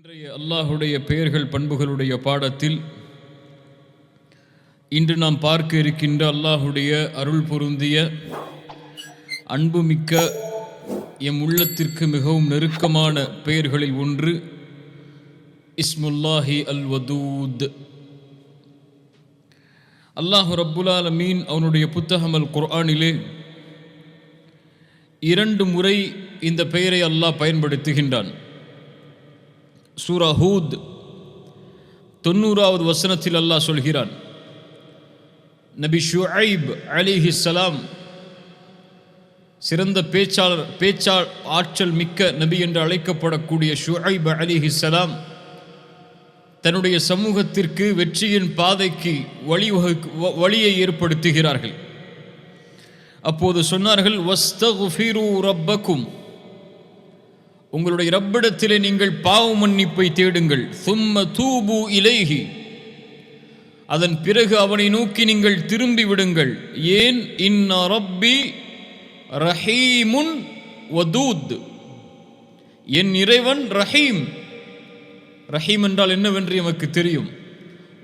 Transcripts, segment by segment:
இன்றைய அல்லாஹுடைய பெயர்கள் பண்புகளுடைய பாடத்தில் இன்று நாம் பார்க்க இருக்கின்ற அல்லாஹுடைய அருள் பொருந்திய அன்புமிக்க எம் உள்ளத்திற்கு மிகவும் நெருக்கமான பெயர்களில் ஒன்று இஸ்முல்லாஹி அல் வதூத். அல்லாஹு ரப்புல் ஆலமீன் அவனுடைய புத்தகம் அல் குர்ஆனிலே 2 முறை இந்த பெயரை அல்லாஹ் பயன்படுத்துகின்றான். சூரா ஹூத் 90வது வசனத்தில் அல்லாஹ் சொல்கிறான், நபி ஷுஐப் அலைஹிஸ்ஸலாம் சிறந்த பேச்சாளர் ஆற்றல் மிக்க நபி என்று அழைக்கப்படக்கூடிய ஷுஐப் அலைஹிஸ்ஸலாம் தன்னுடைய சமூகத்திற்கு வெற்றியின் பாதைக்கு வழியை ஏற்படுத்துகிறார்கள். அப்போது சொன்னார்கள், வஸ்தக்ஃபிரு ரப்பக்கும், உங்களுடைய ரப்பிடத்திலே நீங்கள் பாவ மன்னிப்பை தேடுங்கள். சும்ம தூபு இலைஹி, அதன் பிறகு அவனை நோக்கி நீங்கள் திரும்பி விடுங்கள். ஏன்? இன்ன ரப்பி ரஹீமுன் வதூத், என் இறைவன் ரஹீம். ரஹீம் என்றால் என்னவென்று எமக்கு தெரியும்.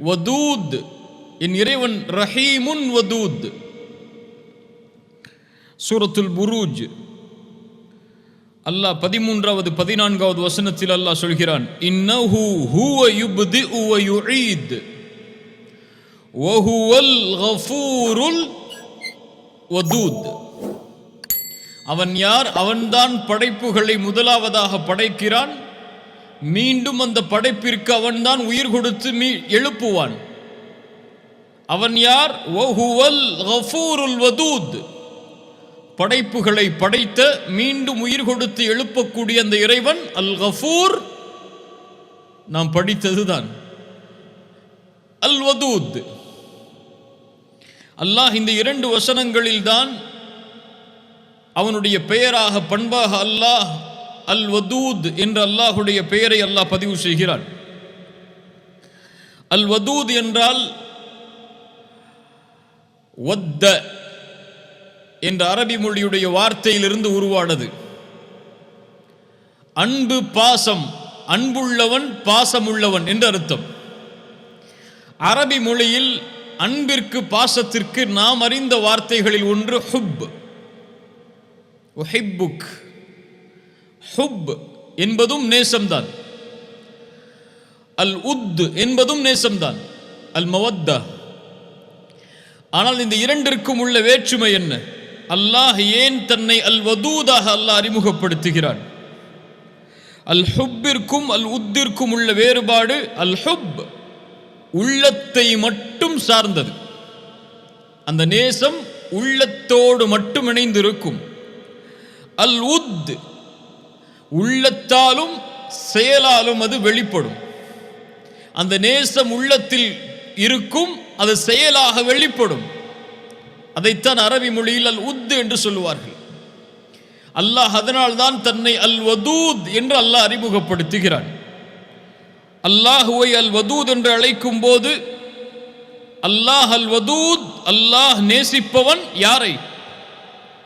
வதூத், என் இறைவன் ரஹீமுன் வதூத். சூரத்துல் புரூஜ் அல்லாஹ் 13வது 14வது வசனத்தில் அல்லாஹ் சொல்கிறான், இன்னஹு ஹுவ யுப்திஉ வ யுஈத் வ ஹுவல் கஃபூருல் வதூத். அவன் யார்? அவன்தான் படைப்புகளை முதலாவதாக படைக்கிறான், மீண்டும் அந்த படைப்பிற்கு அவன்தான் உயிர் கொடுத்து எழுப்புவான். அவன் யார்? வ ஹுவல் கஃபூருல் வதூத், படைப்புகளை படைத்த மீண்டும் உயிர் கொடுத்து எழுப்பக்கூடிய அந்த இறைவன் அல் கஃபூர். நாம் படித்ததுதான் அல் வதூத். அல்லாஹ் இந்த 2 வசனங்களில் தான் அவனுடைய பெயராக பண்பாக அல்லாஹ் அல் வதூத் என்ற அல்லாஹுடைய பெயரை அல்லாஹ் பதிவு செய்கிறான். அல் வதூத் என்றால் வத்த என்ற அரபி மொழியுடைய வார்த்தையிலிருந்து உருவானது. அன்பு, பாசம், அன்புள்ளவன், பாசமுள்ளவன் என்று அர்த்தம். அரபி மொழியில் அன்பிற்கு பாசத்திற்கு நாம் அறிந்த வார்த்தைகளில் ஒன்று ஹுப். உஹிப்புக், ஹுப் என்பதும் நேசம்தான். அல் உத் என்பதும் நேசம்தான், அல் மவத்தா. ஆனால் இந்த 2ற்கும் உள்ள வேற்றுமை என்ன? அல்லாஹ் ஏன் தன்னை அல் வதூதாக அல்லாஹ் அறிமுகப்படுத்துகிறான்? அல் ஹுப்பிற்கும் அல் உத்திற்கும் உள்ள வேறுபாடு, அல் ஹுப் உள்ளத்தை மட்டும் சார்ந்தது, அந்த நேசம் உள்ளத்தோடு மட்டும் இணைந்திருக்கும். அல் உத் உள்ளத்தாலும் செயலாலும் அது வெளிப்படும். அந்த நேசம் உள்ளத்தில் இருக்கும், அது செயலாக வெளிப்படும். அதைத்தான் அரபி மொழியில் அல் உத் என்று சொல்லுவார்கள். அல்லாஹ் அதனால் தான் தன்னை அல் வதூத் என்று அல்லாஹ் அறிமுகப்படுத்துகிறான். அல்லாஹுவை அல் வதூத் என்று அழைக்கும் போது அல்லாஹ் அல் வதூத், அல்லாஹ் நேசிப்பவன் யாரை?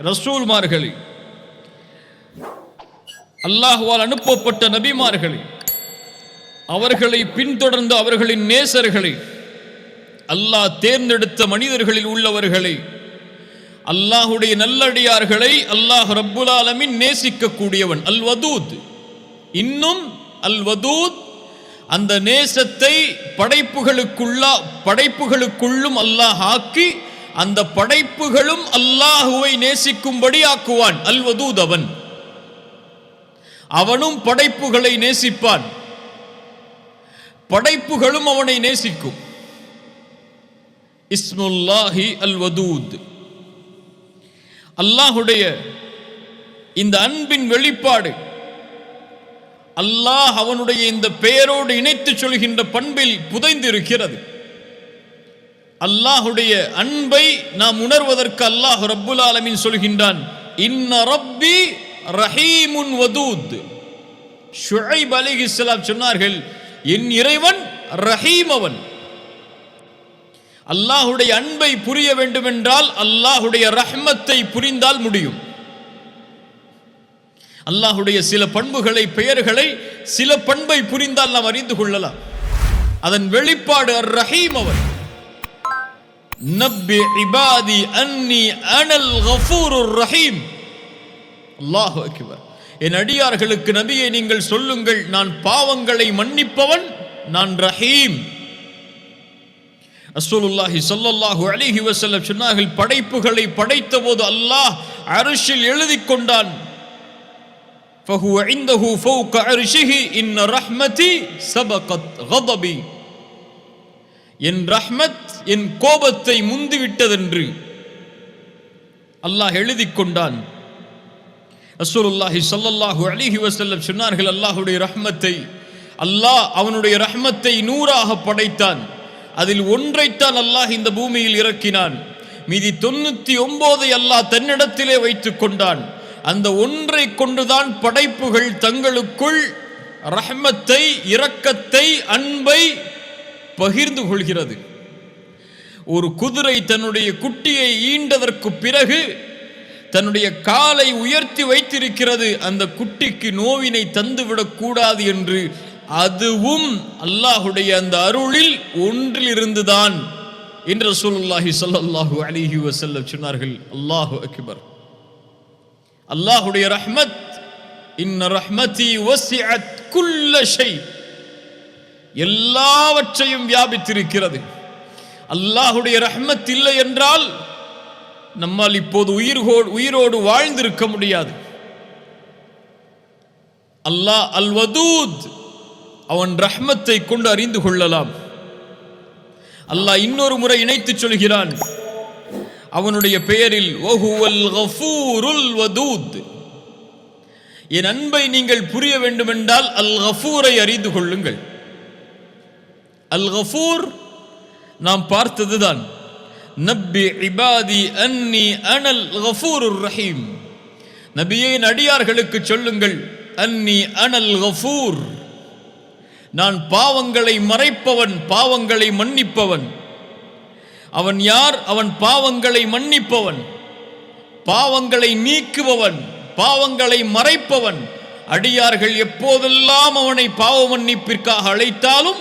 ரசூல்மார்களை, அல்லாஹுவால் அனுப்பப்பட்ட நபிமார்களை, அவர்களை பின்தொடர்ந்த அவர்களின் நேசர்களை, அல்லாஹ் தேர்ந்தெடுத்த மனிதர்களில் உள்ளவர்களை, அல்லாஹுடைய நல்லடியார்களை அல்லாஹ் ரப்புல் ஆலமீன் நேசிக்கக்கூடியவன் அல் வதூத். இன்னும் அல் வதூத் அந்த நேசத்தை படைப்புகளுக்குள்ளும் அல்லாஹ் ஆக்கி அந்த படைப்புகளும் அல்லாஹுவை நேசிக்கும்படி ஆக்குவான். அல் வதூத் அவனும் படைப்புகளை நேசிப்பான், படைப்புகளும் அவனை நேசிக்கும். இஸ்முல்லாஹி அல் வதூத். அல்லாஹுடைய இந்த அன்பின் வெளிப்பாடு அல்லாஹ் அவனுடைய இந்த பெயரோடு இணைத்து சொல்கின்ற பண்பில் புதைந்திருக்கிறது. அல்லாஹுடைய அன்பை நாம் உணர்வதற்கு அல்லாஹ் ரப்புல் ஆலமீன் சொல்கின்றான், இன்ன ரப்பி ரஹீமுன் வதூத். ஷுஐப் அலைஹிஸ்ஸலாம் சொன்னார்கள், என் இறைவன் ரஹீம். அவன் அல்லாஹுடைய அன்பை புரிய வேண்டுமென்றால் அல்லாஹுடைய ரஹ்மத்தை புரிந்தால் முடியும். அல்லாஹுடைய சில பண்புகளை, பெயர்களை, சில பண்பை புரிந்தால் நாம் அறிந்து கொள்ளலாம். அதன் வெளிப்பாடு அர் ரஹீம். அவர் நப்பி இபாதி அன்னி அனல் கஃபூருர் ரஹீம். அல்லாஹு அக்பர். என் அடியார்களுக்கு நபியை நீங்கள் சொல்லுங்கள், நான் பாவங்களை மன்னிப்பவன், நான் ரஹீம். ரசூலுல்லாஹி ஸல்லல்லாஹு அலைஹி வஸல்லம் சொன்னார்கள், படைப்புகளை படைத்த போது அல்லாஹ் அர்ஷில் எழுதி கொண்டான், ஃபஹுவ இன்தஹு ஃபௌக அர்ஷிஹி இன்ன ரஹ்மதி சபகத் கதபி. என் ரஹ்மத் என் கோபத்தை முந்திவிட்டதென்று அல்லாஹ் எழுதி கொண்டான். ரசூலுல்லாஹி ஸல்லல்லாஹு அலைஹி வஸல்லம் சொன்னார்கள், அல்லாஹ்வுடைய ரஹ்மத்தை அல்லாஹ் அவனுடைய ரஹ்மத்தை 100ஆக படைத்தான். அதில் ஒன்றைத்தான் அல்லாஹ் இந்த பூமியில் இறக்கினான். மீதி 99 அல்லாஹ் தன்னிடத்திலே வைத்துக் கொண்டான். அந்த ஒன்றை கொண்டுதான் படைப்புகள் தங்களுக்குள் ரஹ்மத்தை, இரக்கத்தை, அன்பை பகிர்ந்து கொள்கிறது. ஒரு குதிரை தன்னுடைய குட்டியை ஈண்டதற்கு பிறகு தன்னுடைய காலை உயர்த்தி வைத்திருக்கிறது, அந்த குட்டிக்கு நோவினை தந்துவிடக் கூடாது என்று. அதுவும் அல்லாஹுடைய அந்த அருளில் ஒன்றிலிருந்துதான் என்று ரசூலுல்லாஹி ஸல்லல்லாஹு அலைஹி வஸல்லம் சொன்னார்கள். அல்லாஹு அக்பர். அல்லாஹுடைய ரஹ்மத், இன்ன ரஹ்மதி வஸிஅத் குல்ல ஷை, எல்லாவற்றையும் வியாபித்திருக்கிறது. அல்லாஹுடைய ரஹ்மத் இல்லை என்றால் நம்மால் இப்போது உயிரோடு வாழ்ந்திருக்க முடியாது. அல்லாஹ் அல் வதூத், அவன் ரஹ்மத்தை கொண்டு அறிந்து கொள்ளலாம். அல்லாஹ் இன்னொரு முறை இணைத்து சொல்கிறான் அவனுடைய பெயரில், வஹுவல் கஃபூருல் வதூத். என் அன்பை நீங்கள் புரிய வேண்டுமென்றால் அல் கஃபூரை அறிந்து கொள்ளுங்கள். அல் கஃபூர் நாம் பார்த்ததுதான். நப்பி இபாதி அன்னி அனல் கஃபூருர் ரஹீம். நபியே, அடியார்களுக்கு சொல்லுங்கள், அன்னி அனல் கஃபூர், நான் பாவங்களை மறைப்பவன், பாவங்களை மன்னிப்பவன். அவன் யார்? அவன் பாவங்களை மன்னிப்பவன், பாவங்களை நீக்குபவன், பாவங்களை மறைப்பவன். அடியார்கள் எப்போதெல்லாம் அவனை பாவ மன்னிப்பிற்காக அழைத்தாலும்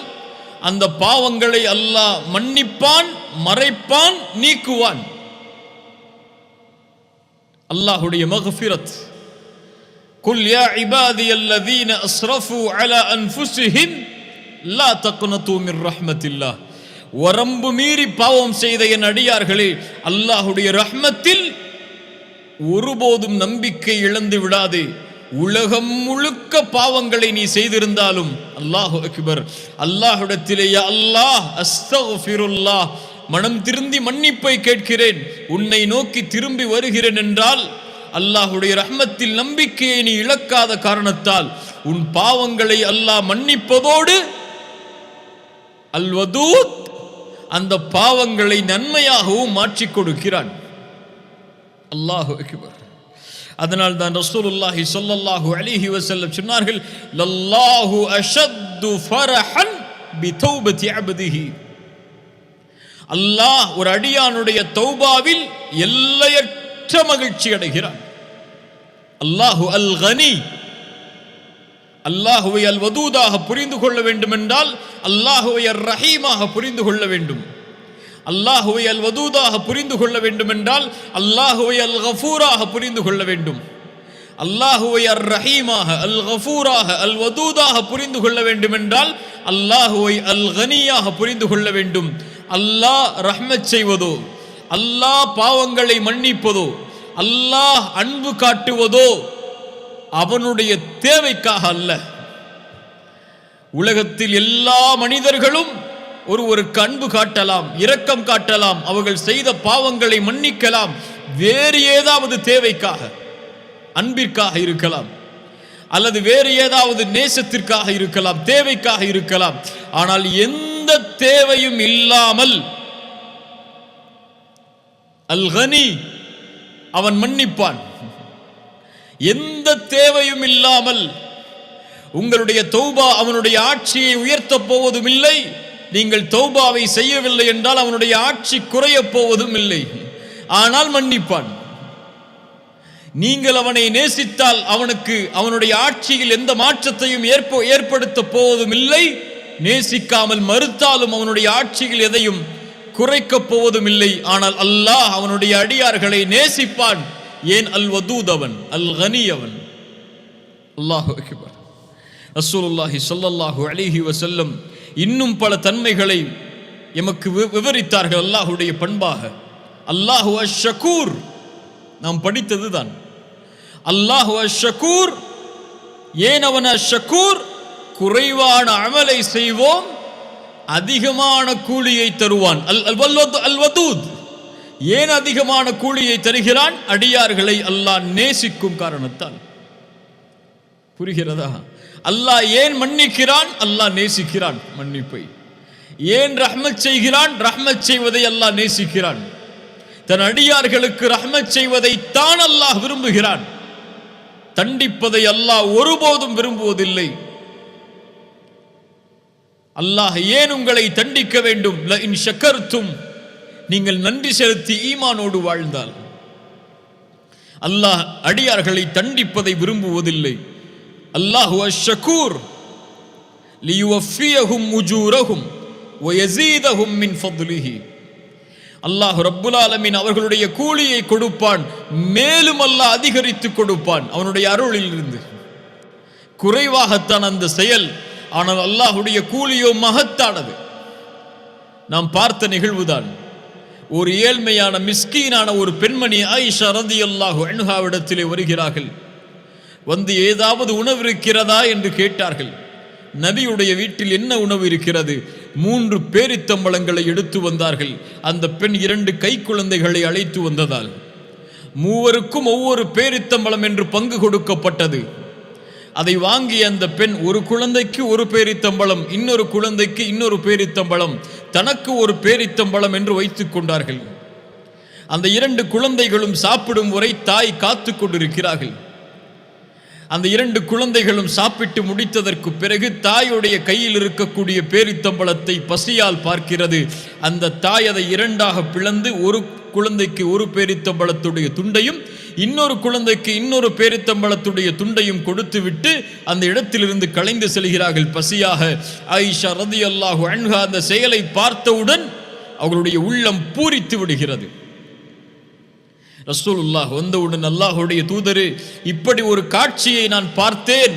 அந்த பாவங்களை அல்லாஹ் மன்னிப்பான், மறைப்பான், நீக்குவான். அல்லாஹுடைய மக்ஃபிரத். குல் யா இபாதியல்லதீன அஸ்ரஃபு அலா அன்ஃபுஸிஹிம் லா தக்னது மிர் ரஹ்மத்தில்லாஹ். வரம்பு மீறி பாவம் செய்த என் அடியார்களே, அல்லாஹுடைய ரஹ்மத்தில் ஒருபோதும் நம்பிக்கை இழந்து விடாதே. உலகம் முழுக்க பாவங்களை நீ செய்திருந்தாலும், அல்லாஹு அக்பர், அல்லாஹ்விடத்திலே யா அல்லாஹ் அஸ்தக்ஃபிருல்லாஹ், மனம் திருந்தி மன்னிப்பை கேட்கிறேன், உன்னை நோக்கி திரும்பி வருகிறேன் என்றால், அல்லாஹுடைய ரஹ்மத்தில் நம்பிக்கையை நீ இழக்காத காரணத்தால் உன் பாவங்களை அல்லாஹ் மன்னிப்பதோடு அல் வதூத், அந்த பாவங்களை நன்மையாகவும் மாற்றிக் கொடுக்கிறான். அல்லாஹு அக்பர். அதனால் தான் ரசூலுல்லாஹி ஸல்லல்லாஹு அலைஹி வஸல்லம் சொன்னார்கள், லல்லாஹு அஷத்து ஃபரஹன் பிதௌபதி அப்திஹி. அல்லாஹ் ஒரு அடியானுடைய தௌபாவில் எல்லையற்ற மகிழ்ச்சி அடைகிறான். அல்லாஹு அல் கனி. அல்லாஹுவை அல் வதூதாக புரிந்து கொள்ள வேண்டும் என்றால் அல்லாஹுவை அர் ரஹீமாக புரிந்து கொள்ள வேண்டும். அல்லாஹுவை அல் வதூதாக புரிந்து கொள்ள வேண்டும் என்றால் அல்லாஹுவை அல் கஃபூராக புரிந்து கொள்ள வேண்டும். அல்லாஹுவை அர் ரஹீமாக, அல் கஃபூராக, அல் வதூதாக புரிந்து கொள்ள வேண்டும் என்றால் அல்லாஹுவை அல் கனியாக புரிந்து கொள்ள வேண்டும். அல்லாஹ் ரஹ்மத் செய்வதோ, அல்லாஹ் பாவங்களை மன்னிப்பதோ, அல்லாஹ் அன்பு காட்டுவதோ அவனுடைய தேவைக்காக அல்ல. உலகத்தில் எல்லா மனிதர்களும் ஒருவருக்கு அன்பு காட்டலாம், இரக்கம் காட்டலாம், அவர்கள் செய்த பாவங்களை மன்னிக்கலாம், வேறு ஏதாவது தேவைக்காக, அன்பிற்காக இருக்கலாம், அல்லது வேறு ஏதாவது நேசத்திற்காக இருக்கலாம், தேவைக்காக இருக்கலாம். ஆனால் எந்த தேவையும் இல்லாமல் அல் கனி, அவன் மன்னிப்பான். எந்த தேவையும் இல்லாமல் உங்களுடைய தௌபா அவனுடைய ஆட்சியை உயர்த்தப் போவதும் இல்லை. நீங்கள் தௌபாவை செய்யவில்லை என்றால் அவனுடைய ஆட்சி குறைய போவதும் இல்லை. ஆனால் மன்னிப்பான். நீங்கள் அவனை நேசித்தால் அவனுக்கு அவனுடைய ஆட்சியில் எந்த மாற்றத்தையும் ஏற்படுத்த போவதும் இல்லை, நேசிக்காமல் மறுத்தாலும் அவனுடைய ஆட்சியில் எதையும் குறைக்கப் போவதும் இல்லை. ஆனால் அல்லாஹ் அவனுடைய அடியார்களை நேசிப்பான். ஏன்? அல் வதூத் அவன், அல் கனி அவன். அல்லாஹு அக்பர். ரசூலுல்லாஹி ஸல்லல்லாஹு அலைஹி வஸல்லம் இன்னும் பல தன்மைகளை எமக்கு விவரித்தார்கள் அல்லாஹுடைய பண்பாக. அல்லாஹு அஷ்-ஷகூர் நாம் படித்ததுதான். அல்லாஹு அஷ்-ஷகூர். ஏன் அவன் அஷ்-ஷகூர்? குறைவான அமலை செய்வோம், அதிகமான கூலியை தருவான். அல் வதூத். ஏன் அதிகமான கூலியை தருகிறான்? அடியார்களை அல்லாஹ் நேசிக்கும் காரணத்தால். புரிகிறதா? அல்லாஹ் ஏன் மன்னிக்கிறான்? அல்லாஹ் நேசிக்கிறான் மன்னிப்பை. ஏன் ரஹ்மத் செய்கிறான்? ரஹ்மத் செய்வதை அல்லாஹ் நேசிக்கிறான். தன் அடியார்களுக்கு ரஹ்மத் செய்வதை தான் அல்லாஹ் விரும்புகிறான். தண்டிப்பதை அல்லாஹ் ஒருபோதும் விரும்புவதில்லை. அல்லாஹ் ஏன் உங்களை தண்டிக்க வேண்டும்? லஇன் ஷக்கர்தும், நீங்கள் நன்றி செலுத்தி ஈமானோடு வாழ்ந்தால். அல்லாஹ் அடியார்களை தண்டிப்பதை விரும்புவதில்லை. அல்லாஹு அஷ்-ஷகூர் லியுவஃபியஹும் உஜூரஹும் வயஸீதஹும் மின் ஃபத்லிஹி. அல்லாஹ் ரப்புல் ஆலமீன் அவர்களுடைய கூலியை கொடுப்பான், மேலும் அல்லாஹ் அதிகரித்து கொடுப்பான் அவனுடைய அருளில் இருந்து. குறைவாகத்தான் அந்த செயல், ஆனால் அல்லாஹுடைய கூலியோ மகத்தானது. நாம் பார்த்த நிகழ்வுதான். ஒரு ஏழ்மையான மிஸ்கீனான ஒரு பெண்மணி ஆயிஷா ரலியல்லாஹு அன்ஹாவிடத்திலே வருகிறார்கள். வந்து ஏதாவது உணவு இருக்கிறதா என்று கேட்டார்கள். நபியுடைய வீட்டில் என்ன உணவு இருக்கிறது? 3 பேரித்தம்பழங்களை எடுத்து வந்தார்கள். அந்த பெண் 2 கை குழந்தைகளை அழைத்து வந்ததால் மூவருக்கும் ஒவ்வொரு பேரித்தம்பழம் என்று பங்கு கொடுக்கப்பட்டது. அதை வாங்கிய அந்த பெண் ஒரு குழந்தைக்கு ஒரு பேரித்தம்பழம், இன்னொரு குழந்தைக்கு இன்னொரு பேரித்தம்பழம், தனக்கு ஒரு பேரித்தம்பழம் என்று வைத்துக் கொண்டார்கள். அந்த 2 குழந்தைகளும் சாப்பிடும் வரை தாய் காத்து கொண்டிருக்கிறார்கள். அந்த 2 குழந்தைகளும் சாப்பிட்டு முடித்ததற்கு பிறகு தாயுடைய கையில் இருக்கக்கூடிய பேரித்தம்பழத்தை பசியால் பார்க்கிறது. அந்த தாய் அதை 2ஆக பிளந்து ஒரு குழந்தைக்கு ஒரு பேரித்தம்பழத்துடைய துண்டையும் இன்னொரு குழந்தைக்கு இன்னொரு பேரித்தம்பழத்துடைய துண்டையும் கொடுத்து விட்டு அந்த இடத்திலிருந்து கலைந்து செல்கிறார்கள் பசியாக. ஆயிஷா ரலியல்லாஹு அன்ஹா அந்த செயலை பார்த்தவுடன் அவர்களுடைய உள்ளம் பூரித்து விடுகிறது. ரசூலுல்லாஹ் வந்தவுடன் அல்லாஹுடைய தூதரே, இப்படி ஒரு காட்சியை நான் பார்த்தேன்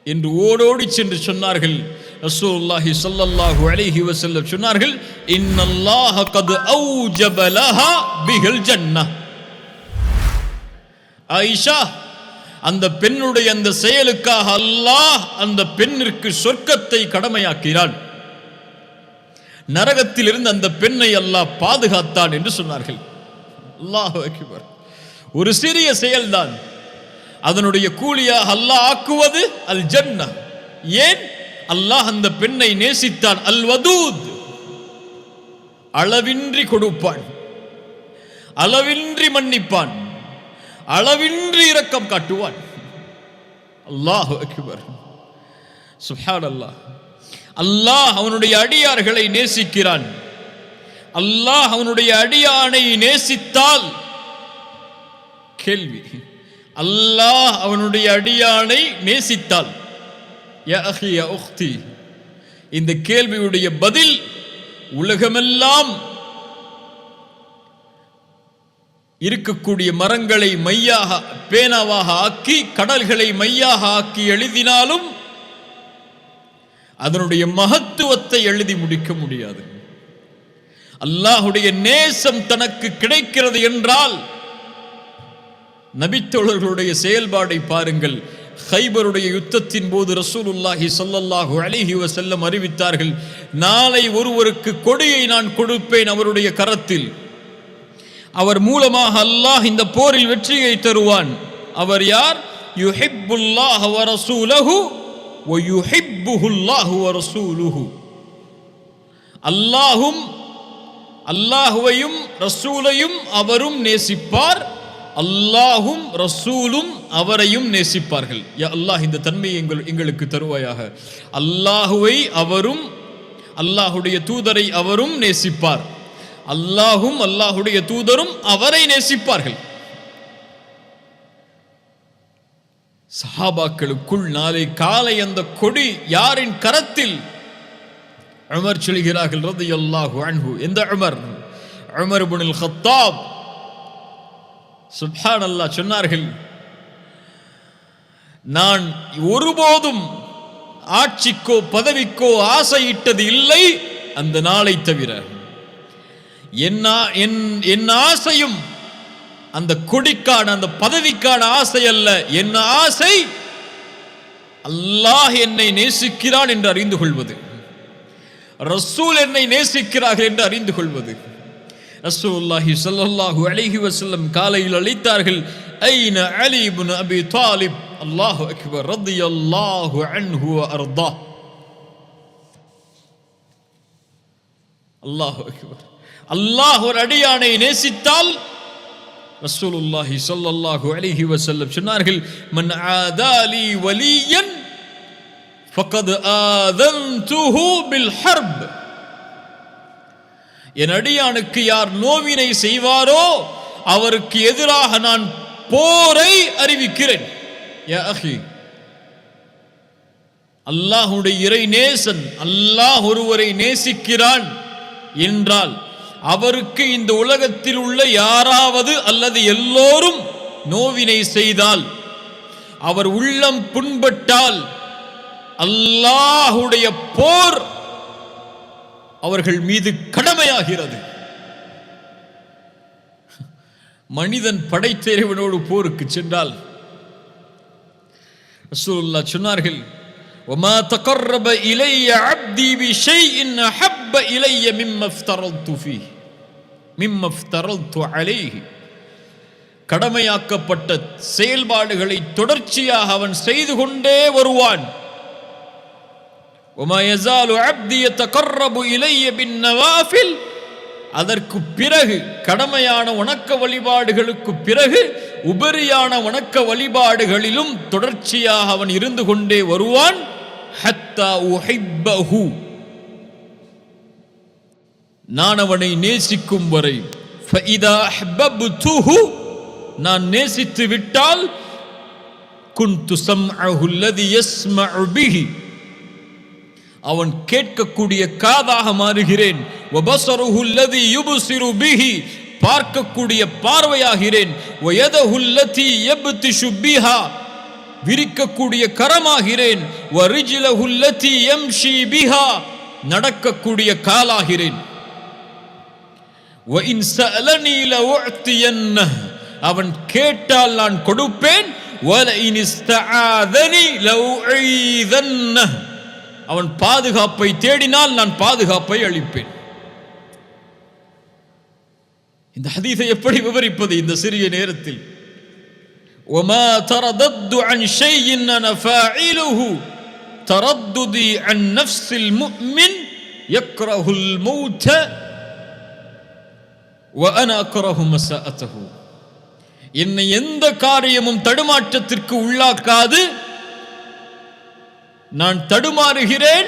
என்று ஓடோடி சென்று சொன்னார்கள். ரசூலுல்லாஹி ஸல்லல்லாஹு அலைஹி வஸல்லம் சொன்னார்கள், இன்னல்லாஹ கத் அவ்ஜப லஹா பிஹல் ஜன்னah. ஆயிஷா, அந்த பெண்ணுடைய அந்த செயலுக்காக அல்லாஹ் அந்த பெண்ணிற்கு சொர்க்கத்தை கடமையாக்கிறான், நரகத்திலிருந்து அந்த பெண்ணை அல்லாஹ் பாதுகாத்தான் என்று சொன்னார்கள். அல்லாஹு அக்பர். ஒரு சிறிய செயல்தான், அதனுடைய கூலியாக அல்லாஹ் ஆக்குவது அல் ஜன்னah. ஏன்? அல்லாஹ் அந்த பெண்ணை நேசித்தான். அல் வதூத், அளவின்றி கொடுப்பான், அளவின்றி மன்னிப்பான், அளவின்றி இரக்கம் காட்டுவான். அல்லாஹு அக்பர். சுப்ஹானல்லாஹ். அல்லாஹ் அவனுடைய அடியார்களை நேசிக்கிறான். அல்லாஹ் அவனுடைய அடியானை நேசித்தால், கேள்வி, அல்லாஹ் அவனுடைய அடியானை நேசித்தால், யா அஹி யா உக்தி, இந்த கேள்வியுடைய பதில் உலகமெல்லாம் இருக்கக்கூடிய மரங்களை மையாக பேனாவாக ஆக்கி கடல்களை மையாக ஆக்கி எழுதினாலும் அதனுடைய மகத்துவத்தை எழுதி முடிக்க முடியாது. அல்லாஹுடைய நேசம் தனக்கு கிடைக்கிறது என்றால், நபித்தோழர்களுடைய செயல்பாடை பாருங்கள். கைபருடைய யுத்தத்தின் போது ரசூலுல்லாஹி ஸல்லல்லாஹு அலைஹி வஸல்லம் அறிவித்தார்கள், நாளை ஒருவருக்கு கொடியை நான் கொடுப்பேன் அவருடைய கரத்தில், அவர் மூலமாக அல்லாஹ் இந்த போரில் வெற்றியை தருவான். அவர் யார்? யுஹிப்புல்லாஹ வ ரசூலுஹு வ யுஹிப்புஹுல்லாஹு வ ரசூலுஹு. அல்லாஹும் அல்லாஹுவையும் ரசூலையும் அவரும் நேசிப்பார், அல்லாஹும் ரசூலும் அவரையும் நேசிப்பார்கள். யா அல்லாஹ், இந்த தன்மையை எங்களுக்கு தருவாயாக. அல்லாஹுவை அவரும் அல்லாஹுடைய தூதரை அவரும் நேசிப்பார், அல்லாஹும் அல்லாஹுடைய தூதரும் அவரை நேசிப்பார்கள். சஹாபாக்களுக்குள் நாளை காலை அந்த கொடி யாரின் கரத்தில்? உமர் சொல்கிறார்கள் ரலியல்லாஹு அன்ஹு. எந்த உமர்? உமர் இப்னுல் கத்தாப். சுப்ஹானல்லாஹ். சொன்னார்கள், நான் ஒருபோதும் ஆட்சிக்கோ பதவிக்கோ ஆசையிட்டது இல்லை அந்த நாளை தவிர. என் ஆசையும் அந்த கொடிக்கான அந்த பதவிக்கான ஆசை அல்ல. என் ஆசை அல்லாஹ் என்னை நேசிக்கிறான் என்று அறிந்து கொள்வது, ரசூல் என்னை நேசிக்கிறார்கள் என்று அறிந்து கொள்வது. ரசூலுல்லாஹி ஸல்லல்லாஹு அலைஹி வஸல்லம் காலையில் அழைத்தார்கள், ஐன அலி இப்னு அபி தாலிப். அல்லாஹு அக்பர். ரலியல்லாஹு அன்ஹு வ அர்தா. அல்லாஹு அக்பர். அல்லாஹ் ஒரு அடியானை நேசித்தால் ரசூலுல்லாஹி ஸல்லல்லாஹு அலைஹி வஸல்லம் சொன்னார்கள், மன் ஆதாலி வலியன் ஃபகத் ஆதன்துஹு பில் ஹர்ப். என் அடியானுக்கு யார் நோவினை செய்வாரோ அவருக்கு எதிராக நான் போரை அறிவிக்கிறேன். யா அஹி, அல்லாஹ்வுடைய இறை நேசன், அல்லாஹ் ஒருவரை நேசிக்கிறான் என்றால் அவருக்கு இந்த உலகத்தில் உள்ள யாராவது அல்லது எல்லோரும் நோவினை செய்தால், அவர் உள்ளம் புண்பட்டால், அல்லாஹ்வுடைய போர் அவர்கள் மீது கடமையாகிறது. மனிதன் படைத்த இறைவனோடு போருக்கு சென்றால் ரசூலுல்லாஹ் சொன்னார்கள், وما تقرب الي عبدي بشيء احب الي مما افترضت عليه. கடமையாக்கப்பட்ட செயல்பாடுகளை தொடர்ச்சியாக அவன் செய்து கொண்டே வருவான். وما يزال عبدي يتقرب الي بالنوافل. அதற்கு பிறகு கடமையான வணக்க வழிபாடுகளுக்கு பிறகு உபரியான வணக்க வழிபாடுகளிலும் தொடர்ச்சியாக அவன் இருந்து கொண்டே வருவான். ஹத்தா உஹிப்பஹு, நான் அவனை நேசிக்கும் வரை. ஃபஇதா அஹ்பப்துஹு, நான் நேசித்து விட்டால் குன்து ஸம்அஹு அல்லதி யஸ்மஉ பிஹி, அவன் கேட்கக்கூடிய காதாக மாறுகிறேன். வபஸருஹு அல்லதி யுப்ஸிரு பிஹி, பார்க்கக்கூடிய பார்வையாகிறேன். வயதஹு அல்லதி யப்திஷு பிஹா, விரிக்கக்கூடிய கரமாகிறேன். வரிஜ்லஹு அல்லதி யம்ஷி பிஹா, நடக்கக்கூடிய காலாகிறேன். வஇன் ஸஅலனி லஉஅ்தியன்னஹு, அவன் கேட்டால் நான் கொடுப்பேன். வலஇன் இஸ்தஆதனி லஉஈதன்னஹு, அவன் பாதுகாப்பை தேடினால் நான் பாதுகாப்பை அளிப்பேன். இந்த ஹதீஸை எப்படி விவரிப்பது இந்த சிறிய நேரத்தில்? وما تردد عن شيء انا فاعله ترددي عن نفس المؤمن يكره الموت وانا اكره مساءته. என்னை எந்த காரியமும் தடுமாற்றத்திற்கு உள்ளாக்காது. நான் தடுமாறுகிறேன்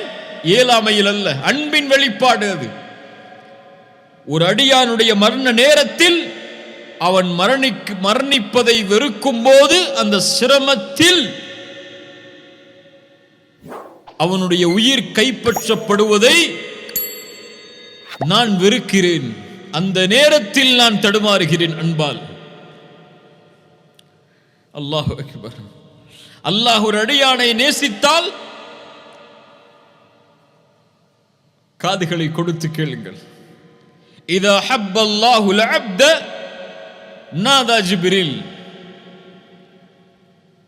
இயலாமையில் அல்ல, அன்பின் வெளிப்பாடு அது. ஒரு அடியானுடைய மரண நேரத்தில் அவன் மரணிப்பதை வெறுக்கும் போது அந்த சிரமத்தில் அவனுடைய உயிர் கைப்பற்றப்படுவதை நான் வெறுக்கிறேன். அந்த நேரத்தில் நான் தடுமாறுகிறேன் அன்பால். அல்லாஹு அக்பர். அல்லாஹ் ஒரு அடியானை நேசித்தால் காதுகளை கொடுத்து கேளுங்கள். இதா ஹப்பல்லாஹு அல்-அப்த நாதா ஜிப்ரீல்.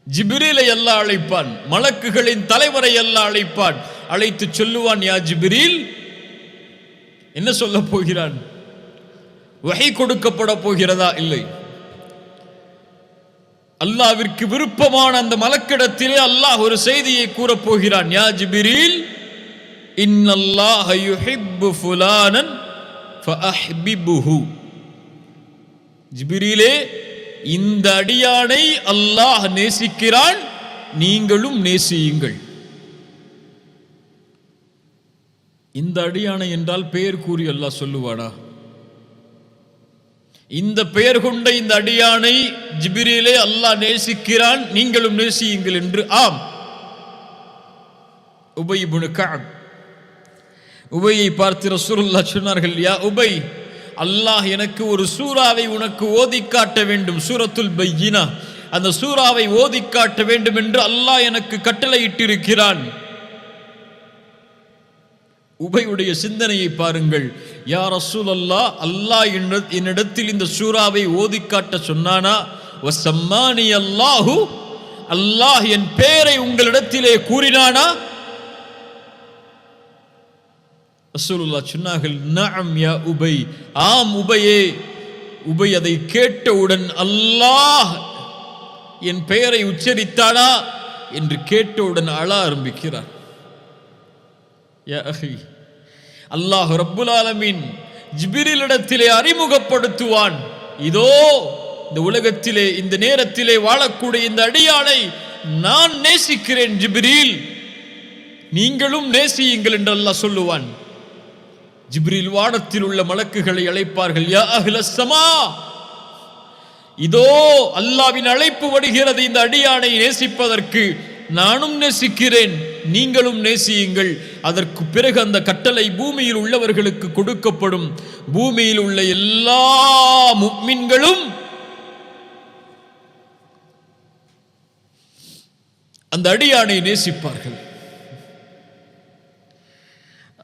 ஜிப்ரீலை அல்லாஹ் அழைப்பான், மலக்குகளின் தலைவரை அல்லாஹ் அழைப்பான். அழைத்து சொல்லுவான், யா ஜிப்ரீல். என்ன சொல்ல போகிறான்? வஹி கொடுக்கப்பட போகிறதா? இல்லை. அல்லாஹ்விற்கு விருப்பமான அந்த மலக்கிடத்திலே அல்லாஹ் ஒரு செய்தியை கூறப் போகிறான். யா ஜிப்ரீல், இன்னல்லாஹ யுஹிப்பு ஃபுலானன் ஃபஅஹ்பிபுஹு. ஜிப்ரீலே, இந்த அடியானை அல்லாஹ் நேசிக்கிறான், நீங்களும் நேசியுங்கள். இந்த அடியானை என்றால் பெயர் கூறி அல்லாஹ் சொல்லுவானா? இந்த பெயர் கொண்ட இந்த அடியானை ஜிப்ரீலே அல்லாஹ் நேசிக்கிறான், நீங்களும் நேசியுங்கள் என்று. ஆம். உபை இப்னு கஅப், உபையை பார்த்து ரசூலுல்லாஹ் சொன்னார்கள், யா உபை, அல்லாஹ் எனக்கு ஒரு சூராவை உனக்கு ஓதி காட்ட வேண்டும், சூரத்துல் பையினா, அந்த சூராவை ஓதி காட்ட வேண்டும் என்று அல்லாஹ் எனக்கு கட்டளையிட்டிருக்கிறான். உபையுடைய சிந்தனையை பாருங்கள். யா ரசூலல்லாஹ், அல்லாஹ் என்னிடத்தில் இந்த சூராவை ஓதி காட்ட சொன்னானா? வஸம்மானி அல்லாஹு, அல்லாஹ் என் பெயரை உங்களிடத்திலே கூறினானா? ரசூலுல்லாஹ் சொன்னார்கள், நஅம் யா உபை, ஆம் உபையே. உபை அதை கேட்டவுடன் அல்லாஹ் என் பெயரை உச்சரித்தானா என்று கேட்டவுடன் அழ ஆரம்பிக்கிறார். யா அஹி, அல்லாஹ் ரப்புல் ஆலமீன் ஜிப்ரீலிடத்திலே அறிமுகப்படுத்துவான், இதோ இந்த உலகத்திலே இந்த நேரத்திலே வாழக்கூடிய இந்த அடியானை நான் நேசிக்கிறேன் ஜிப்ரீல், நீங்களும் நேசியுங்கள் என்று அல்லாஹ் சொல்லுவான். ஜிப்ரீல் வானத்தில் உள்ள மலக்குகளை அழைப்பார்கள், யா அஹ்லஸ் ஸமா, இதோ அல்லாஹ்வின் அழைப்பு வருகிறது இந்த அடியானை நேசிப்பதற்கு, நானும் நேசிக்கிறேன், நீங்களும் நேசியுங்கள். அதற்கு பிறகு அந்த கட்டளை பூமியில் உள்ளவர்களுக்கு கொடுக்கப்படும். பூமியில் உள்ள எல்லா முஃமின்களும் அந்த அடியானை நேசிப்பார்கள்.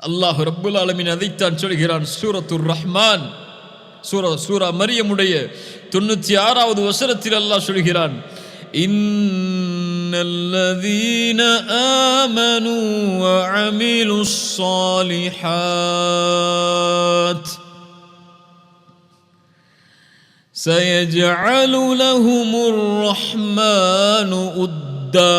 அல்லாஹ் ரப்புல் ஆலமீன் அதைத்தான் சொல்கிறான். சூரத்துர் ரஹ்மான், சூரா மரியமுடைய 96வது வசனத்தில் அல்லாஹ் சொல்கிறான், இன்னல்லதீன ஆமனூ வஅமிலுஸ் ஸாலிஹாத் சயஜஅலு லஹுமுர் ரஹ்மானு உத்தா.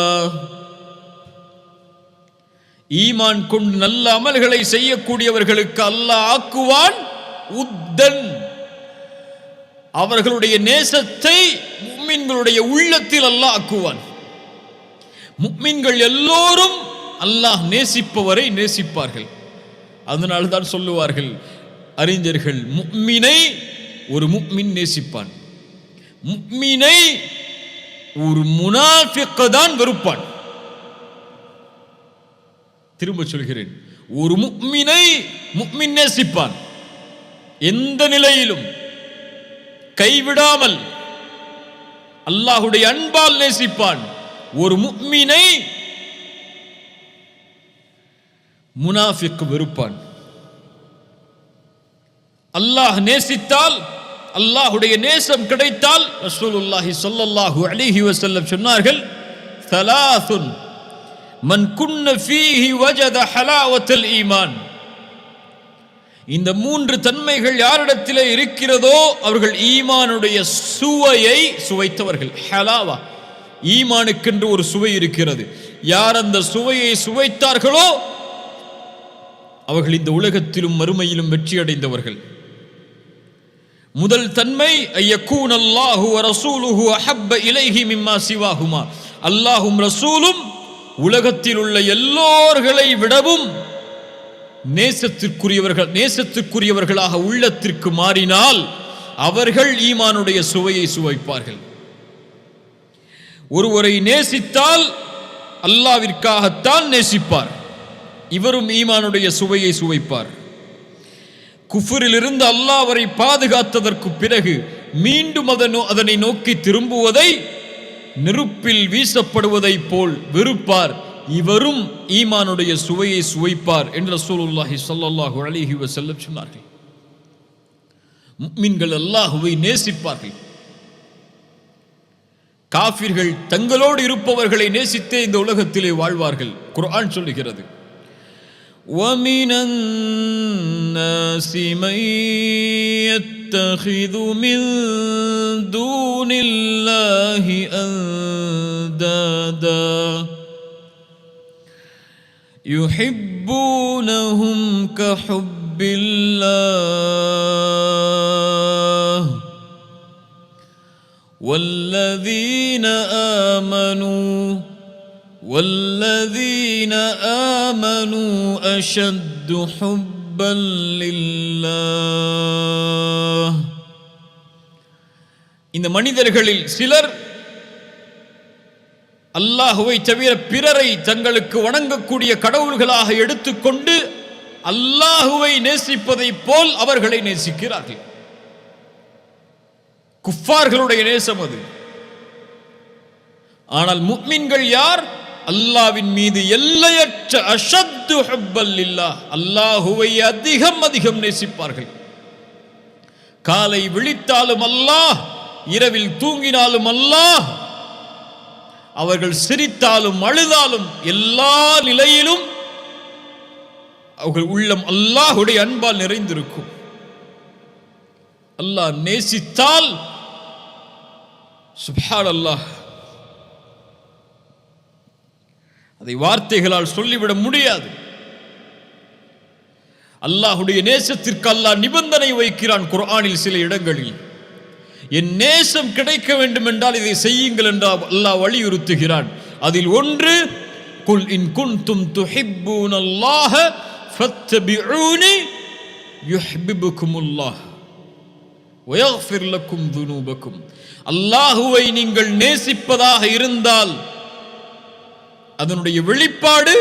ஈமான் கொண்டு நல்ல அமல்களை செய்யக்கூடியவர்களுக்கு அல்லாஹ் ஆக்குவான் உத்தன், அவர்களுடைய நேசத்தை முஃமின்களுடைய உள்ளத்தில் அல்லாஹ் ஆக்குவான். முஃமின்கள் எல்லோரும் அல்லாஹ் நேசிப்பவரை நேசிப்பார்கள். அதனால தான் சொல்லுவார்கள் அறிஞர்கள், முஃமினை ஒரு முஃமின் நேசிப்பான், முஃமினை ஒரு முனாஃபிக் தான் வெறுப்பான். திரும்ப சொல்கிறேன், ஒரு முஃமினை முஃமின் நேசிப்பான், எந்த நிலையிலும் கைவிடாமல் அல்லாஹ்வுடைய அன்பால் நேசிப்பான். ஒரு முஃமினை முனாஃபிக் வெறுப்பான். அல்லாஹ் நேசித்தால், அல்லாஹ்வுடைய நேசம் கிடைத்தால், ரசூலுல்லாஹி ஸல்லல்லாஹு அலைஹி வஸல்லம் சொன்னார்கள், ஸலாசுன் மன் குன்ன ஃபீஹி வஜத ஹலாவத்தல் ஈமான். இந்த 3 தன்மைகள் யாரிடத்திலே இருக்கிறதோ அவர்கள் ஈமானுடைய சுவையை சுவைத்தவர்கள். ஹலாவா, ஈமானுக்கென்று ஒரு சுவை இருக்கிறது. யார் அந்த சுவையை சுவைத்தார்களோ அவர்கள் இந்த உலகத்திலும் மறுமையிலும் வெற்றி அடைந்தவர்கள். முதல் தன்மை ஐயக்கூன் அல்லாஹு வ ரசூலுஹு அஹப்ப இலைஹி மிம்மா சிவாஹுமா. அல்லாஹும் ரசூலும் உலகத்தில் உள்ள எல்லோர்களை விடவும் நேசத்திற்குரியவர்களாக உள்ளத்திற்கு மாறினால் அவர்கள் ஈமானுடைய சுவையை சுவைப்பார்கள். ஒருவரை நேசித்தால் அல்லாஹ்விற்காகத்தான் நேசிப்பார், இவரும் ஈமானுடைய சுவையை சுவைப்பார். குஃப்ரிலிருந்து அல்லாஹ் அவரை பாதுகாத்ததற்கு பிறகு மீண்டும் அதனை நோக்கி திரும்புவதை நெருப்பில் வீசப்படுவதை போல் வெறுப்பார், இவரும் ஈமானுடைய சுவையை சுவைப்பார் என்று ரசூலுல்லாஹி ஸல்லல்லாஹு அலைஹி வஸல்லம் சொன்னார்கள். முஃமின்கள் அல்லாஹ்வை நேசிப்பார்கள். காஃபிர்கள் தங்களோடு இருப்பவர்களை நேசித்தே இந்த உலகத்திலே வாழ்வார்கள். குர்ஆன் சொல்லுகிறது, وَمِنَ النَّاسِ مَن يَتَّخِذُ مِن دُونِ اللَّهِ أَندَادًا يُحِبُّونَهُمْ كَحُبِّ اللَّهِ وَالَّذِينَ آمنوا أشد حبا لله இந்த மனிதர்களில் சிலர் அல்லாஹுவை தவிர பிறரை தங்களுக்கு வணங்கக்கூடிய கடவுள்களாக எடுத்துக்கொண்டு அல்லாஹுவை நேசிப்பதை போல் அவர்களை நேசிக்கிறார்கள். குஃபார்களுடைய நேசம் அது. ஆனால் முஃமின்கள் யார்? அல்லாஹ்வின் மீது எல்லையற்ற அஷத்து ஹுப்பல் லில்லாஹ், அல்லாஹுவை அதிகம் அதிகம் நேசிப்பார்கள். காலை விழித்தாலும் அல்லாஹ், இரவில் தூங்கினாலும் அல்லாஹ், அவர்கள் சிரித்தாலும் அழுதாலும் எல்லா நிலையிலும் அவர்கள் உள்ளம் அல்லாஹுடைய அன்பால் நிறைந்திருக்கும். அல்லாஹ் நேசித்தால் சுப்ஹானல்லாஹ், அதை வார்த்தைகளால் சொல்லிவிட முடியாது. அல்லாஹுடைய நேசத்திற்கு அல்லாஹ் நிபந்தனை வைக்கிறான் குர்ஆனில் சில இடங்களில். என் நேசம் கிடைக்க வேண்டும் என்றால் இதை செய்யுங்கள் என்று அல்லாஹ் வலியுறுத்துகிறான். அதில் ஒன்று, குல் இன் குன்தும் துஹிப்பூனல்லாஹ ஃபத்தபிஊனி யுஹ்பிபுகுமுல்லாஹ் வயக்ஃபிர் லக்கும் துனூபக்கும். அல்லாஹுவை நீங்கள் நேசிப்பதாக இருந்தால் அதனுடைய வெளிப்பாடு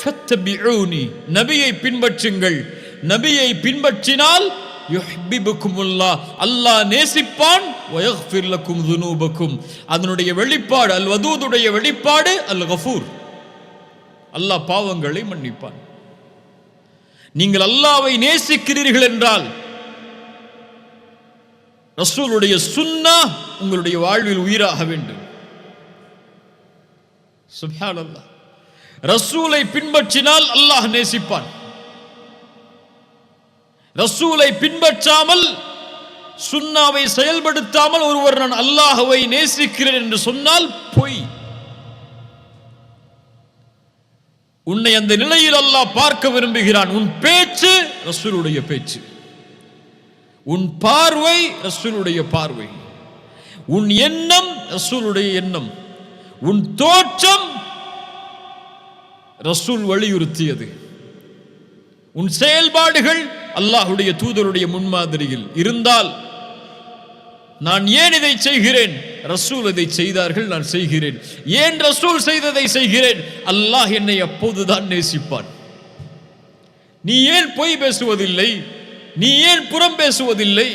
ஃபத்தபிஊனி, நபியை பின்பற்றுங்கள். நபியை பின்பற்றினால் யுஹ்பிபுகுமுல்லாஹ், அல்லாஹ் நேசிப்பான். வயக்ஃபிர் லக்கும் துனூபக்கும், அதனுடைய வெளிப்பாடு அல் வதூதுடைய வெளிப்பாடு அல் கஃபூர், அல்லாஹ் பாவங்களை மன்னிப்பான். நீங்கள் அல்லாஹ்வை நேசிக்கிறீர்கள் என்றால் ரசூலுடைய சுன்னah உங்களுடைய வாழ்வில் உயிராக வேண்டும். சுப்ஹானல்லாஹ், ரசூலை பின்பற்றினால் அல்லாஹ் நேசிப்பான். ரசூலை பின்பற்றாமல் சுன்னாவை செயல்படுத்தாமல் ஒருவர் நான் அல்லாஹ்வை நேசிக்கிறேன் என்று சொன்னால் பொய். உன்னை அந்த நிலையில் அல்லாஹ் பார்க்க விரும்புகிறான். உன் பேச்சு ரசூலுடைய பேச்சு, உன் பார்வை ரசூலுடைய பார்வை, உன் எண்ணம் ரசூலுடைய எண்ணம், உன் தோற்றம் ரசூல் வலியுறுத்தியது, உன் செயல்பாடுகள் அல்லாஹ்வுடைய தூதருடைய முன்மாதிரியில் இருந்தால் நான் ஏன் இதை செய்கிறேன்? ரசூல் இதை செய்தார்கள், நான் செய்கிறேன். ஏன் ரசூல் செய்ததை செய்கிறேன்? அல்லாஹ் என்னை அப்போதுதான் நேசிப்பான். நீ ஏன் பொய் பேசுவதில்லை? நீ ஏன் புறம் பேசுவதில்லை?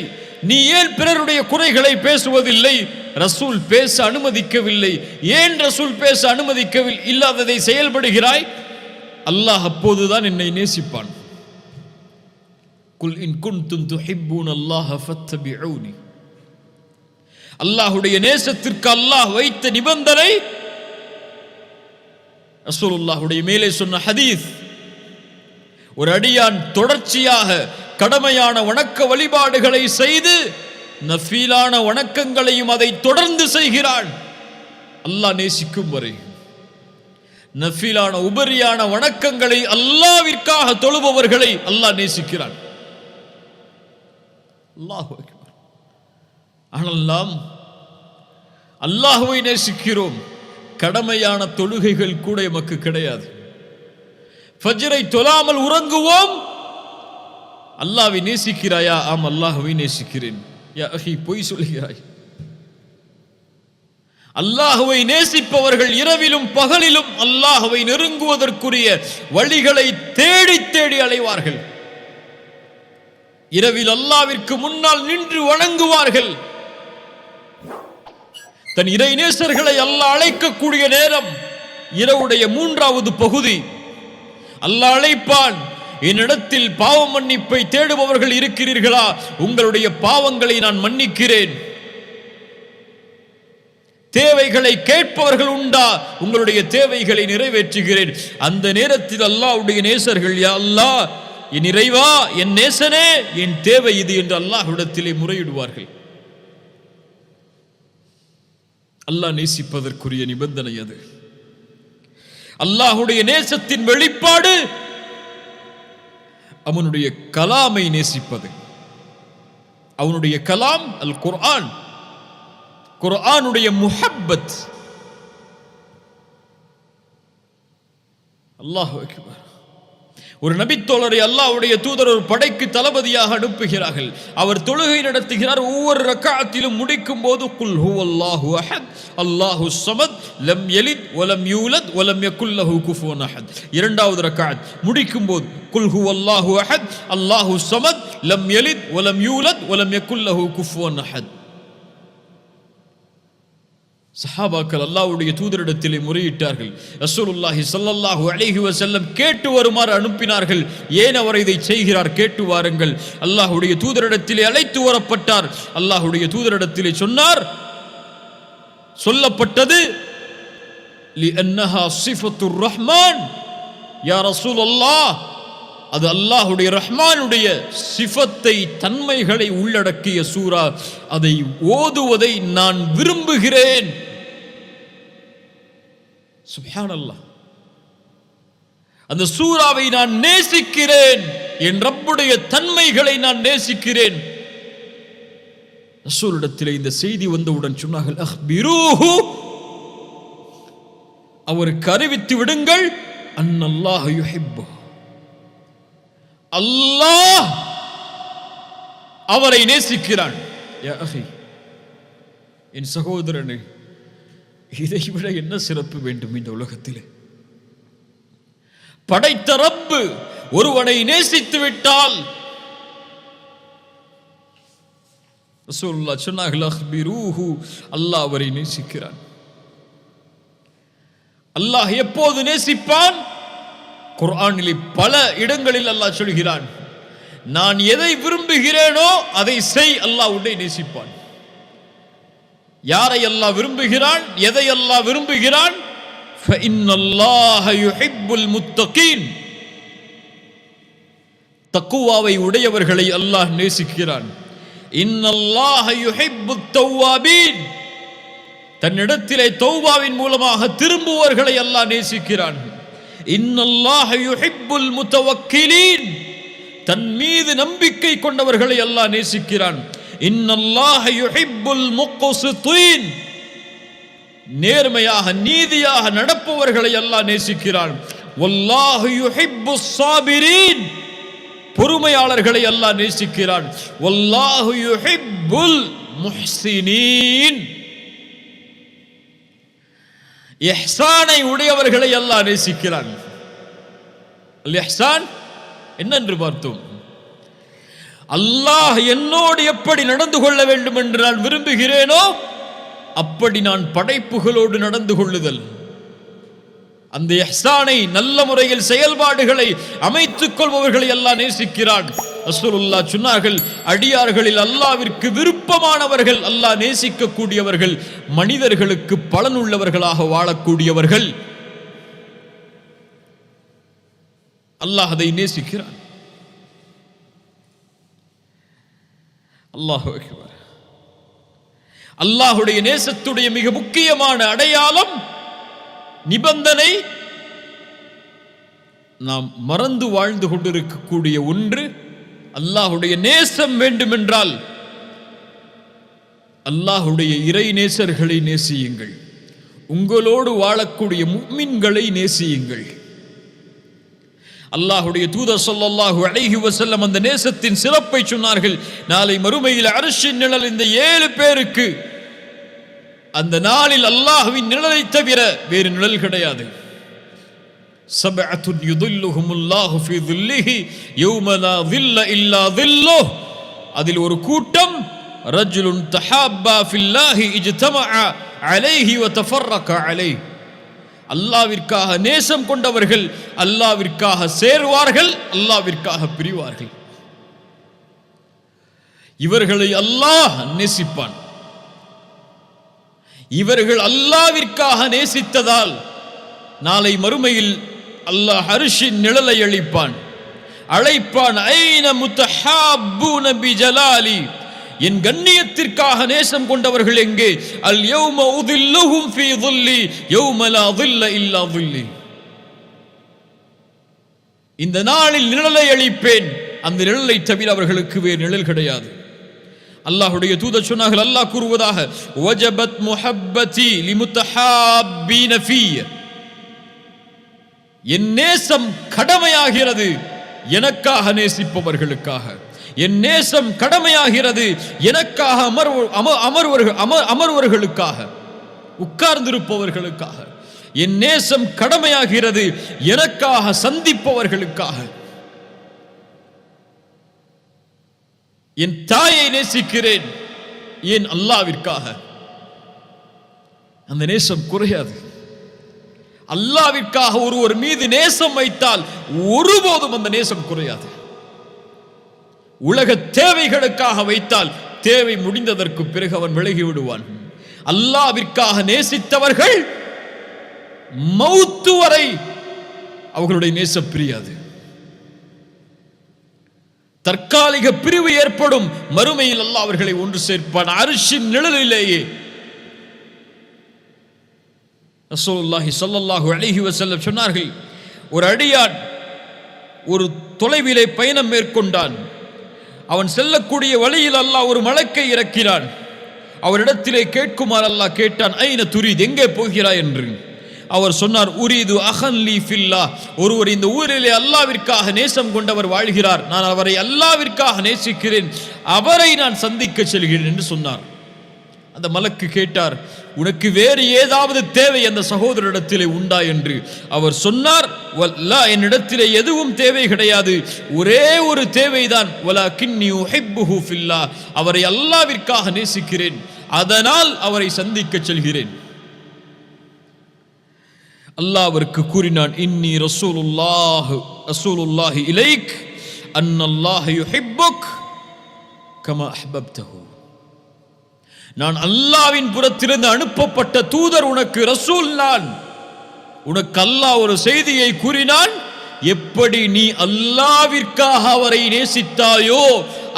நீ ஏன் பிறருடைய குறைகளை பேசுவதில்லை? ரசூல் பேச அனுமதிக்கவில்லை. ஏன் ரசூல் பேச அனுமதிக்கவில்லை இல்லாததை செயல்படுகிறாய்? அல்லாஹ் அப்போதுதான் என்னை நேசிப்பான். குல் இன் குன்தும் துஹிப்பூனல்லாஹ ஃபத்தபிஊனி, அல்லாஹ்வுடைய நேசத்திற்கு அல்லாஹ் வைத்த நிபந்தனை ரசூலுல்லாஹ்வுடைய மேலே சொன்ன ஹதீஸ். ஒரு அடியான் தொடர்ச்சியாக கடமையான வணக்க வழிபாடுகளை செய்து நஃபீலான வணக்கங்களையும் அதை தொடர்ந்து செய்கிறான், அல்லாஹ் நேசிக்கும் வரை. நஃபீலான உபரியான வணக்கங்களை அல்லாஹ்விற்காக தொழுபவர்களை அல்லாஹ் நேசிக்கிறான். அல்லாஹ் அக்பர். ஆனால் நாம் அல்லாஹ்வை நேசிக்கிறோம், கடமையான தொழுகைகள் கூட எமக்கு கிடையாது. ஃபஜ்ரை தொழாமல் உறங்குவோம். அல்லாஹ்வை நேசிக்கிறாயா? ஆம், அல்லாஹ்வை நேசிக்கிறேன். யா அஹி, பொய் சொல்கிறாய். அல்லாஹ்வை நேசிப்பவர்கள் இரவிலும் பகலிலும் அல்லாஹ்வை நெருங்குவதற்குரிய வழிகளை தேடி தேடி அலைவார்கள். இரவில் அல்லாஹ்விற்கு முன்னால் நின்று வணங்குவார்கள். தன் இறை நேசர்களை அல்லாஹ் அழைக்கக்கூடிய நேரம் இரவுடைய 3வது பகுதி. அல்லாஹ் அழைப்பான், என்னிடத்தில் பாவ மன்னிப்பை தேடுபவர்கள் இருக்கிறீர்களா? உங்களுடைய பாவங்களை நான் மன்னிக்கிறேன். தேவைகளை கேட்பவர்கள் உண்டா? உங்களுடைய தேவைகளை நிறைவேற்றுகிறேன். அந்த நேரத்தில் அல்லாஹ்வுடைய நேசர்கள், யா அல்லாஹ், என் இறைவா, என் நேசனே, என் தேவை இது என்று அல்லாஹ்விடத்திலே முறையிடுவார்கள். அல்லாஹ் நேசிப்பதற்குரிய நிபந்தனை அது. அல்லாஹ்வுடைய நேசத்தின் வெளிப்பாடு அவனுடைய கலாமை நேசிப்பது. அவனுடைய கலாம் அல் குர்ஆன், குர்ஆனுடைய முஹப்பத். அல்லாஹு அக்பர். ஒரு நபித்தோழரை அல்லாஹ்வுடைய தூதர் ஒரு படைக்கு தளபதியாக அனுப்புகிறார்கள். அவர் தொழுகை நடத்துகிறார். ஒவ்வொரு ரக்அத்திலும் முடிக்கும் போது குல் ஹுவல்லாஹு அஹத் அல்லாஹுஸ் ஸமத் லம் யலித் வலம் யூலத் வலம் யகுல் லஹு குஃபுவன் அஹத். இரண்டாவது ரக்அத் முடிக்கும் போது குல் ஹுவல்லாஹு அஹத் அல்லாஹுஸ் ஸமத் லம் யலித் வலம் யூலத் வலம் யகுல் லஹு குஃபுவன் அஹத். சஹாபாக்கள் அல்லாஹ்வுடைய தூதரிடத்திலே முறையிட்டார்கள். ரசூலுல்லாஹி ஸல்லல்லாஹு அலைஹி வஸல்லம் கேட்டு வருமாறு அனுப்பினார்கள். ஏன் அவர் இதை செய்கிறார், கேட்டு வாருங்கள். அல்லாஹ்வுடைய தூதரிடத்திலே அழைத்து வரப்பட்டார். அல்லாஹ்வுடைய தூதரிடத்திலே சொல்லப்பட்டது லிஅன்னஹா ஸிஃபத்துர் ரஹ்மான். யா ரசூலல்லாஹ், அது அல்லாஹ்வுடைய ரஹ்மானுடைய சிஃபத்தை, தன்மைகளை உள்ளடக்கிய சூரா. அதை ஓதுவதை நான் விரும்புகிறேன். சுப்ஹானல்லாஹ், அந்த சூராவை நான் நேசிக்கிறேன். என் ரப்புடைய தன்மைகளை நான் நேசிக்கிறேன். ரசூலிடத்தில் இந்த செய்தி வந்தவுடன் சொன்னார்கள், அஹ்பிரூஹு, அவருக்கு அறிவித்து விடுங்கள், அன்னல்லாஹ யுஹிப்பு, அல்லாஹ் அவரை நேசிக்கிறான். யா அஹி, என் சகோதரனே, இதை விட என்ன சிறப்பு வேண்டும் இந்த உலகத்திலே? படைத்த ரப்பு ஒருவனை நேசித்து விட்டால் ரசூலுல்லாஹ் சொன்னார்கள், அஹ்பிரூஹு, அல்லாஹ் அவரை நேசிக்கிறான். அல்லாஹ் எப்போது நேசிப்பான்? குர்ஆனிலே பல இடங்களில் அல்லாஹ் சொல்கிறான், நான் எதை விரும்புகிறேனோ அதை செய், அல்லாஹ் உன்னை நேசிப்பான். யாரை அல்லாஹ் விரும்புகிறான், எதை அல்லாஹ் விரும்புகிறான்? ஃபஇன்னல்லாஹ யுஹிப்புல் முத்தகீன், தக்வாவை உடையவர்களை அல்லாஹ் நேசிக்கிறான். இன்னல்லாஹ யுஹிப்புத் தவ்வாபீன், தன்னிடத்திலே தௌபாவின் மூலமாக திரும்புவர்களை அல்லாஹ் நேசிக்கிறான். இன்னல்லாஹ யுஹிப்புல் முத்தவக்கிலீன், தன் மீது நம்பிக்கை கொண்டவர்களை அல்லாஹ் நேசிக்கிறான். இன்னல்லாஹ யுஹிப்புல் முக்ஸிதீன், நேர்மையாக நீதியாக நடப்பவர்களை அல்லாஹ் நேசிக்கிறான். வல்லாஹு யுஹிப்புஸ் சாபிரீன், பொறுமையாளர்களை அல்லாஹ் நேசிக்கிறான். வல்லாஹு யுஹிப்புல் முஹ்சினீன், இஹ்சானை உடையவர்களை அல்லாஹ் நேசிக்கிறான். அல் இஹ்சான் என்னென்று பார்த்தோம். அல்லாஹ் என்னோடு எப்படி நடந்து கொள்ள வேண்டும் என்று நான் விரும்புகிறேனோ அப்படி நான் படைப்புகளோடு நடந்து கொள்ளுதல். அந்த இஹ்சானை, நல்ல முறையில் செயல்பாடுகளை அமைத்துக் கொள்பவர்களை அல்லாஹ் நேசிக்கிறான். ரசூலுல்லாஹ் சொன்னார்கள், அடியார்களில் அல்லாஹ்விற்கு விருப்பமானவர்கள், அல்லாஹ் நேசிக்கக்கூடியவர்கள், மனிதர்களுக்கு பலனுள்ளவர்களாக வாழக்கூடியவர்கள். அல்லாஹ் அதை நேசிக்கிறான். அல்லாஹு அக்பர். அல்லாஹுடைய நேசத்துடைய மிக முக்கியமான அடையாளம், நிபந்தனை, நாம் மறந்து வாழ்ந்து கொண்டிருக்கக்கூடிய ஒன்று. அல்லாஹுடைய நேசம் வேண்டுமென்றால் அல்லாஹுடைய இறை நேசர்களை நேசியுங்கள், உங்களோடு வாழக்கூடிய முஃமின்களை நேசியுங்கள். அல்லாஹுடைய தூதர் ஸல்லல்லாஹு அலைஹி வஸல்லம் அந்த நேசத்தின் சிறப்பை சொன்னார்கள். நாளை மறுமையில் அர்ஷின் நிழல் இந்த 7 பேருக்கு, அந்த நாளில் அல்லாஹ்வின் நிழலை தவிர வேறு நிழல் கிடையாது. சபஅத்துன் யுதில்லுஹுமுல்லாஹு ஃபீ ظில்லிஹி யௌம லா ظில்ல இல்லா ظில்லுஹ், அதில் ஒரு கூட்டம், ரஜுலுன் தஹாப்பா ஃபில்லாஹி இஜ்தமஅ அலைஹி வ தஃபர்ரக அலைஹி, அல்லாஹ்விற்காக நேசம் கொண்டவர்கள் அல்லாஹ்விற்காக சேர்வார்கள், அல்லாஹ்விற்காக பிரிவார்கள். இவர்களை அல்லாஹ் நேசிப்பான். இவர்கள் அல்லாஹ்விற்காக நேசித்ததால் நாளை மறுமையில் அல்லாஹ் அர்ஷின் நிழலை அழைப்பான். ஐன முத்தஹாப்பூன பிஜலாலி, என் கண்ணியத்திற்காக நேசம் கொண்டவர்கள் எங்கே? அல் யௌம உதில்லுஹும் ஃபீ ظில்லி யௌம லா ظில்ல இல்லா ظில்லி, இந்த நாளில் நிழலை அளிப்பேன், அந்த நிழலை தவிர அவர்களுக்கு வேறு நிழல் கிடையாது. அல்லாஹ்வுடைய தூதர் சொன்னார்கள், அல்லாஹ் கூறுவதாக, வஜபத் முஹப்பதி லிமுத்தஹாப்பீன ஃபீ, என் நேசம் கடமையாகிறது எனக்காக நேசிப்பவர்களுக்காக. என் நேசம் கடமையாகிறது எனக்காக அமர்வர்களுக்காக, உட்கார்ந்திருப்பவர்களுக்காக. என் நேசம் கடமையாகிறது எனக்காக சந்திப்பவர்களுக்காக. என் தாயை நேசிக்கிறேன் ஏன்? அல்லாஹ்விற்காக. அந்த நேசம் குறையாது. அல்லாஹ்விற்காக ஒருவர் மீது நேசம் வைத்தால் ஒருபோதும் அந்த நேசம் குறையாது. உலக தேவைகளுக்காக வைத்தால் தேவை முடிந்ததற்கு பிறகு அவன் விலகி விடுவான். அல்லாஹ்விற்காக நேசித்தவர்கள் மௌத்து வரை அவர்களுடைய நேசம் பிரியாது. தற்காலிக பிரிவு ஏற்படும், மறுமையில் அல்லாஹ் அவர்களை ஒன்று சேர்ப்பான் அர்ஷின் நிழலிலேயே. ரசூலுல்லாஹி ஸல்லல்லாஹு அலைஹி வஸல்லம் சொன்னார்கள், ஒரு அடியான் ஒரு தொலைவிலே பயணம் மேற்கொண்டான். அவன் செல்லக்கூடிய வழியில் அல்லாஹ் ஒரு மலக்கை இறக்கினான். அவரிடத்திலே கேட்குமாறு அல்லாஹ் கேட்டான், ஐன துரீத், எங்கே போகிறாய் என்று. அவர் சொன்னார், உரீது அஹன் லீ ஃபில்லாஹ், ஒருவர் இந்த ஊரிலே அல்லாஹ்விற்காக நேசம் கொண்டவர் வாழ்கிறார், நான் அவரை அல்லாஹ்விற்காக நேசிக்கிறேன், அவரை நான் சந்திக்க செல்கிறேன் என்று சொன்னார். அந்த மலக்கு கேட்டார், உனக்கு வேறு ஏதாவது தேவை அந்த சகோதரரிடத்திலே உண்டா என்று. அவர் சொன்னார், வல்லா, என்னிடத்திலே எதுவும் தேவை கிடையாது, ஒரே ஒரு தேவைதான், வலாகின்னி உஹிப்புஹு ஃபில்லாஹ், அவரை அல்லாஹ்விற்காக நேசிக்கிறேன், அதனால் அவரை சந்திக்க செல்கிறேன். அல்லாஹ் அவருக்கு கூறினான், இன்னி ரசூலுல்லாஹி இலைக் அன்னல்லாஹ யுஹிப்புக் கமா அஹ்பப்தஹு, நான் அல்லாஹ்வின் புறத்திலிருந்து அனுப்பப்பட்ட தூதர், உனக்கு ரசூல் நான். உனக்கு அல்லாஹ் ஒரு செய்தியை கூறினான், எப்படி நீ அல்லாஹ்விற்காக அவரை நேசித்தாயோ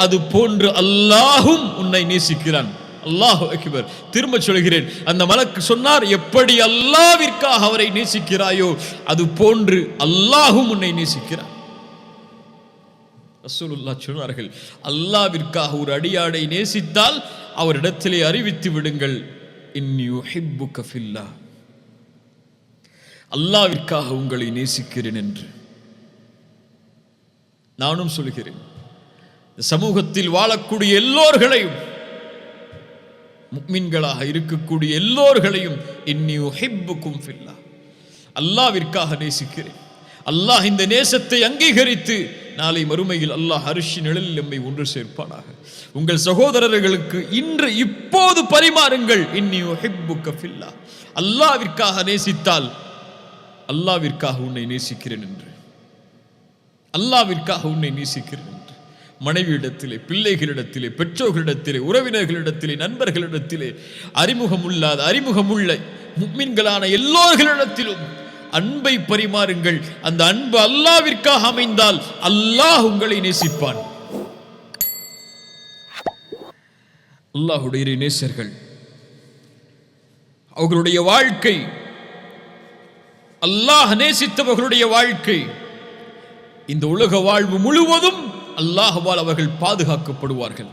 அது போன்று அல்லாஹும் உன்னை நேசிக்கிறான். அல்லாஹு அக்பர். திரும்ப சொல்கிறேன், அந்த மலக்கு சொன்னார், எப்படி அல்லாஹ்விற்காக அவரை நேசிக்கிறாயோ அது போன்று அல்லாஹும் உன்னை நேசிக்கிறான். ரசூலுல்லாஹ் சொன்னார்கள், அல்லாஹ்விற்காக ஒரு அடியானை நேசித்தால் அவரிடத்திலே அறிவித்து விடுங்கள், இன்னி உஹிப்புக ஃபில்லாஹ், அல்லாஹ்விற்காக உங்களை நேசிக்கிறேன் என்று. நானும் சொல்கிறேன், சமூகத்தில் வாழக்கூடிய எல்லோர்களையும், முஃமின்களாக இருக்கக்கூடிய எல்லோர்களையும், இன்னி உஹிப்புக்கும் ஃபில்லாஹ், அல்லாஹ்விற்காக நேசிக்கிறேன். அல்லாஹ் இந்த நேசத்தை அங்கீகரித்து நாளை மறுமையில் அல்லாஹ் அர்ஷின் நிழலில் நம்மை ஒன்று சேர்ப்பானாக. உங்கள் சகோதரர்களுக்கு இன்று இப்போது பரிமாறுங்கள், இன்னி உஹிப்புக ஃபில்லாஹ், அல்லாஹ்விற்காக நேசித்தால் அல்லாஹ்விற்காக உன்னை நேசிக்கிறேன் என்று, அல்லாஹ்விற்காக உன்னை நேசிக்கிறேன் என்று. மனைவியிடத்திலே, பிள்ளைகளிடத்திலே, பெற்றோர்களிடத்திலே, உறவினர்களிடத்திலே, நண்பர்களிடத்திலே, அறிமுகமுள்ளாத அறிமுகமுள்ள முஃமின்களான எல்லோர்களிடத்திலும் அன்பை பரிமாறுங்கள். அந்த அன்பு அல்லாஹ்விற்காக அமைந்தால் அல்லாஹ் உங்களை நேசிப்பான். அல்லாஹ்வுடைய நேசர்கள், அவர்களுடைய வாழ்க்கை, அல்லாஹ் நேசித்தவர்களுடைய வாழ்க்கை, இந்த உலக வாழ்வு முழுவதும் அல்லாஹ்வால் அவர்கள் பாதுகாக்கப்படுவார்கள்.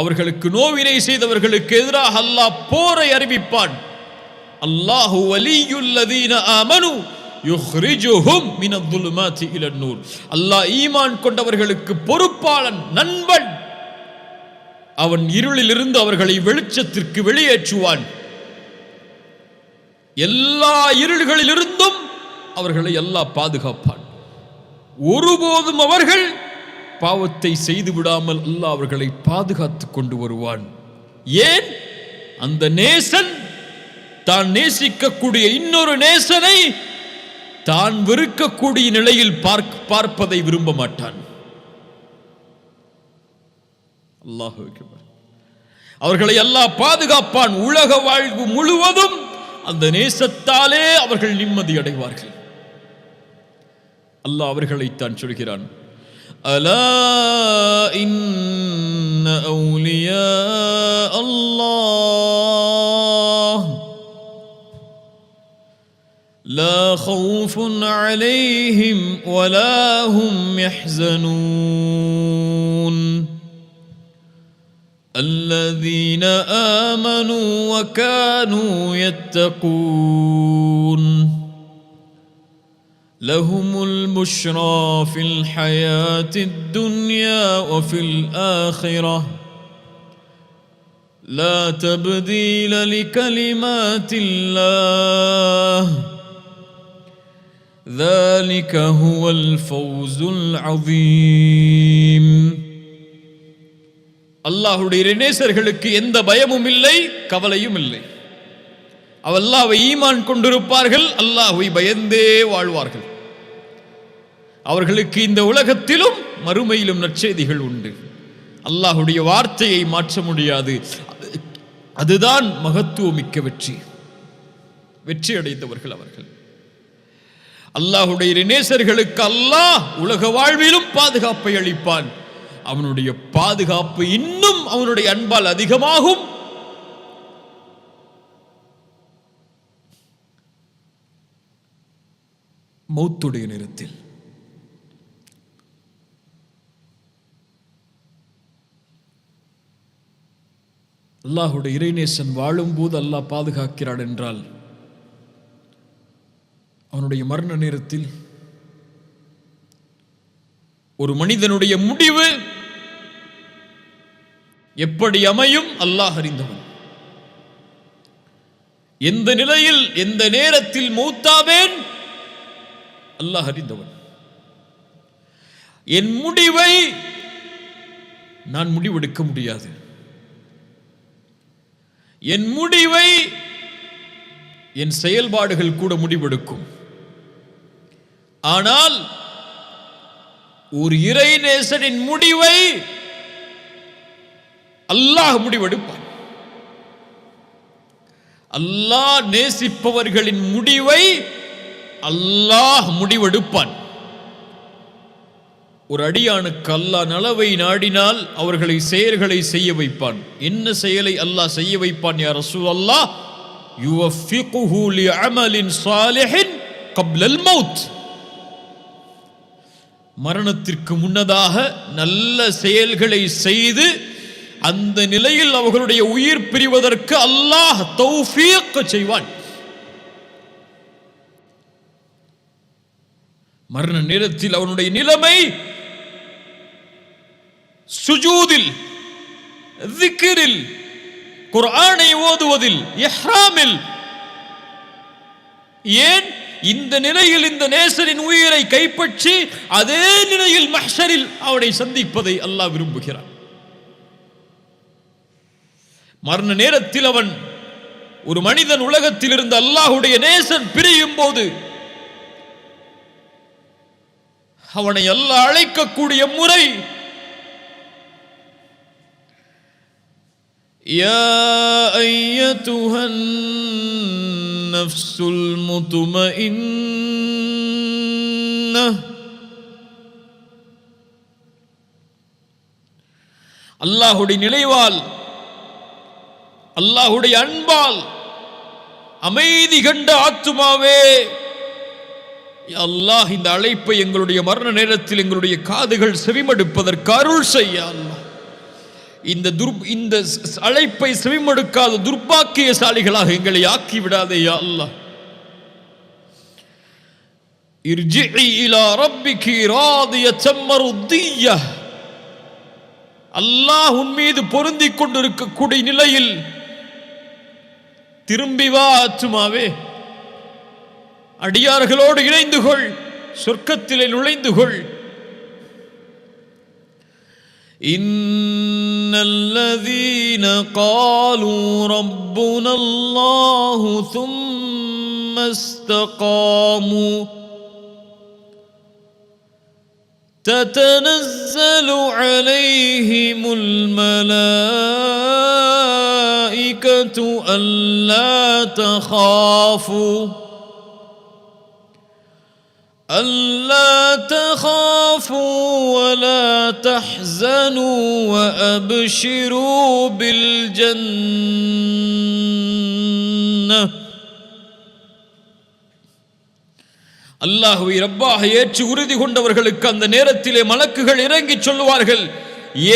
அவர்களுக்கு நோவினை செய்தவர்களுக்கு எதிராக அல்லாஹ் போரை அறிவிப்பான். அல்லாஹு வலியுல்லதீன ஆமனு யுஹ்ரிஜுஹும் மினல்-ظுலுமாத்தி இலன்-நூர், அல்லாஹ் ஈமான் கொண்டவர்களுக்கு பொறுப்பாளன், நண்பன். அவன் இருளிலிருந்து அவர்களை வெளிச்சத்திற்கு வெளியேற்றுவான். எல்லா இருள்களிலிருந்தும் அவர்களை அல்லாஹ் பாதுகாப்பான். ஒருபோதும் அவர்கள் பாவத்தை செய்து விடாமல் அல்லாஹ் அவர்களை பாதுகாத்து கொண்டு வருவான். ஏன்? அந்த நேசன் தான் நேசிக்கக்கூடிய இன்னொரு நேசனை தான் வெறுக்கக்கூடிய நிலையில் பார்ப்பதை விரும்ப மாட்டான். அல்லாஹ் அவர்களை அல்லாஹ் பாதுகாப்பான். உலக வாழ்வு முழுவதும் அந்த நேசத்தாலே அவர்கள் நிம்மதி அடைவார்கள். அல்லாஹ் அவர்களைத்தான் சொல்கிறான், அலா இன்ன அவுலியா அல்லாஹ் லா ஹவுஃபுன் அலைஹிம் வலா ஹும் யஹ்ஸனூன் الذين آمنوا وكانوا يتقون لهم البشرى في الحياة الدنيا وفي الآخرة لا تبديل لكلمات الله ذلك هو الفوز العظيم. அல்லாஹ்வுடைய நேசர்களுக்கு எந்த பயமும் இல்லை, கவலையும் இல்லை. அல்லாஹ்வை ஈமான் கொண்டிருப்பார்கள், அல்லாஹ்வை பயந்தே வாழ்வார்கள். அவர்களுக்கு இந்த உலகத்திலும் மறுமையிலும் நற்செய்திகள் உண்டு. அல்லாஹ்வுடைய வார்த்தையை மாற்ற முடியாது. அதுதான் மகத்துவமிக்க வெற்றி. வெற்றி அடைந்தவர்கள் அவர்கள். அல்லாஹ்வுடைய நேசர்களுக்கு அல்லாஹ் உலக வாழ்விலும் பாதுகாப்பை அளிப்பான். அவனுடைய பாதுகாப்பு இன்னும் அவனுடைய அன்பால் அதிகமாகும். மௌத்துடைய நேரத்தில் அல்லாஹ்வுடைய இறைநேசன் வாழும்போது அல்லாஹ் பாதுகாக்கிறான் என்றால், அவனுடைய மரண நேரத்தில் ஒரு மனிதனுடைய முடிவு எப்படி அமையும் அல்லாஹ் அறிந்தவன். எந்த நிலையில் எந்த நேரத்தில் மௌத்தாவேன் அல்லாஹ் அறிந்தவன். என் முடிவை நான் முடிவெடுக்க முடியாது. என் முடிவை என் செயல்பாடுகள் கூட முடிவெடுக்கும். ஆனால் ஒரு இறைநேசனின் முடிவை அல்லாஹ் முடிவெடுப்பான். அல்லாஹ் நேசிப்பவர்களின் முடிவை அல்லாஹ் முடிவெடுப்பான். ஒரு அடியானுக்கு அல்லாஹ் நலவை நாடினால் அவர்களை செயல்களை செய்ய வைப்பான். என்ன செயலை அல்லாஹ் செய்ய வைப்பான்? யா ரசூலல்லாஹ், யுவஃபிகுஹு லிஅமலின் ஸாலிஹின் கப்லல் மௌத். மரணத்திற்கு முன்னதாக நல்ல செயல்களை செய்து அந்த நிலையில் அவர்களுடைய உயிர் பிரிவதற்கு அல்லாஹ் தௌஃபீக் செய்வான். மரண நேரத்தில் அவனுடைய நிலைமை சுஜூதில், திக்ரில், குர்ஆனை ஓதுவதில், இஹ்ராமில். ஏன் இந்த நிலையில் இந்த நேசரின் உயிரை கைப்பற்றி அதே நிலையில் மஹ்ஷரில் அவனை சந்திப்பதை அல்லாஹ் விரும்புகிறான். மரண நேரத்தில் அவன், ஒரு மனிதன் உலகத்தில் இருந்து அல்லாஹ்வுடைய நேசன் பிரியும் போது அவனை அல்லாஹ் அழைக்கக்கூடிய முறை, யா அய்யதுஹன் நஃப்ஸுல் முத்மஇன்னஹ். அல்லாஹ்வுடைய நினைவால், அல்லாஹ்வுடைய அன்பால் அமைதி கண்ட ஆத்துமாவே, அல்லாஹ் இந்த அழைப்பை எங்களுடைய மரண நேரத்தில் எங்களுடைய காதுகள் செவிமடுப்பதற்கு அருள் செய்ய. அல்லாஹ் இந்த அழைப்பை செவிமடுக்காத துர்பாக்கியசாலிகளாக எங்களை ஆக்கி விடாதே யா அல்லாஹ். இர்ஜிஇ இலா ரப்பிகி ராதியத்தம் மர்திய்ய. அல்லாஹ் உன் மீது பொருந்திக் கொண்டிருக்கக்கூடிய நிலையில் திரும்பி வா ஆத்துமாவே, அடியார்களோடு இணைந்து கொள், சொர்க்கத்திலே நுழைந்து கொள். இன்னல்லதீன காலூ ரப்புனல்லாஹு ثم استقاموا تتنزل عليهم الملائكة ألا تخافوا ولا تحزنوا وأبشروا بالجنة. அல்லாஹ்வை ரப்பாக ஏற்று உறுதி கொண்டவர்களுக்கு அந்த நேரத்திலே மலக்குகள் இறங்கி சொல்லுவார்கள்,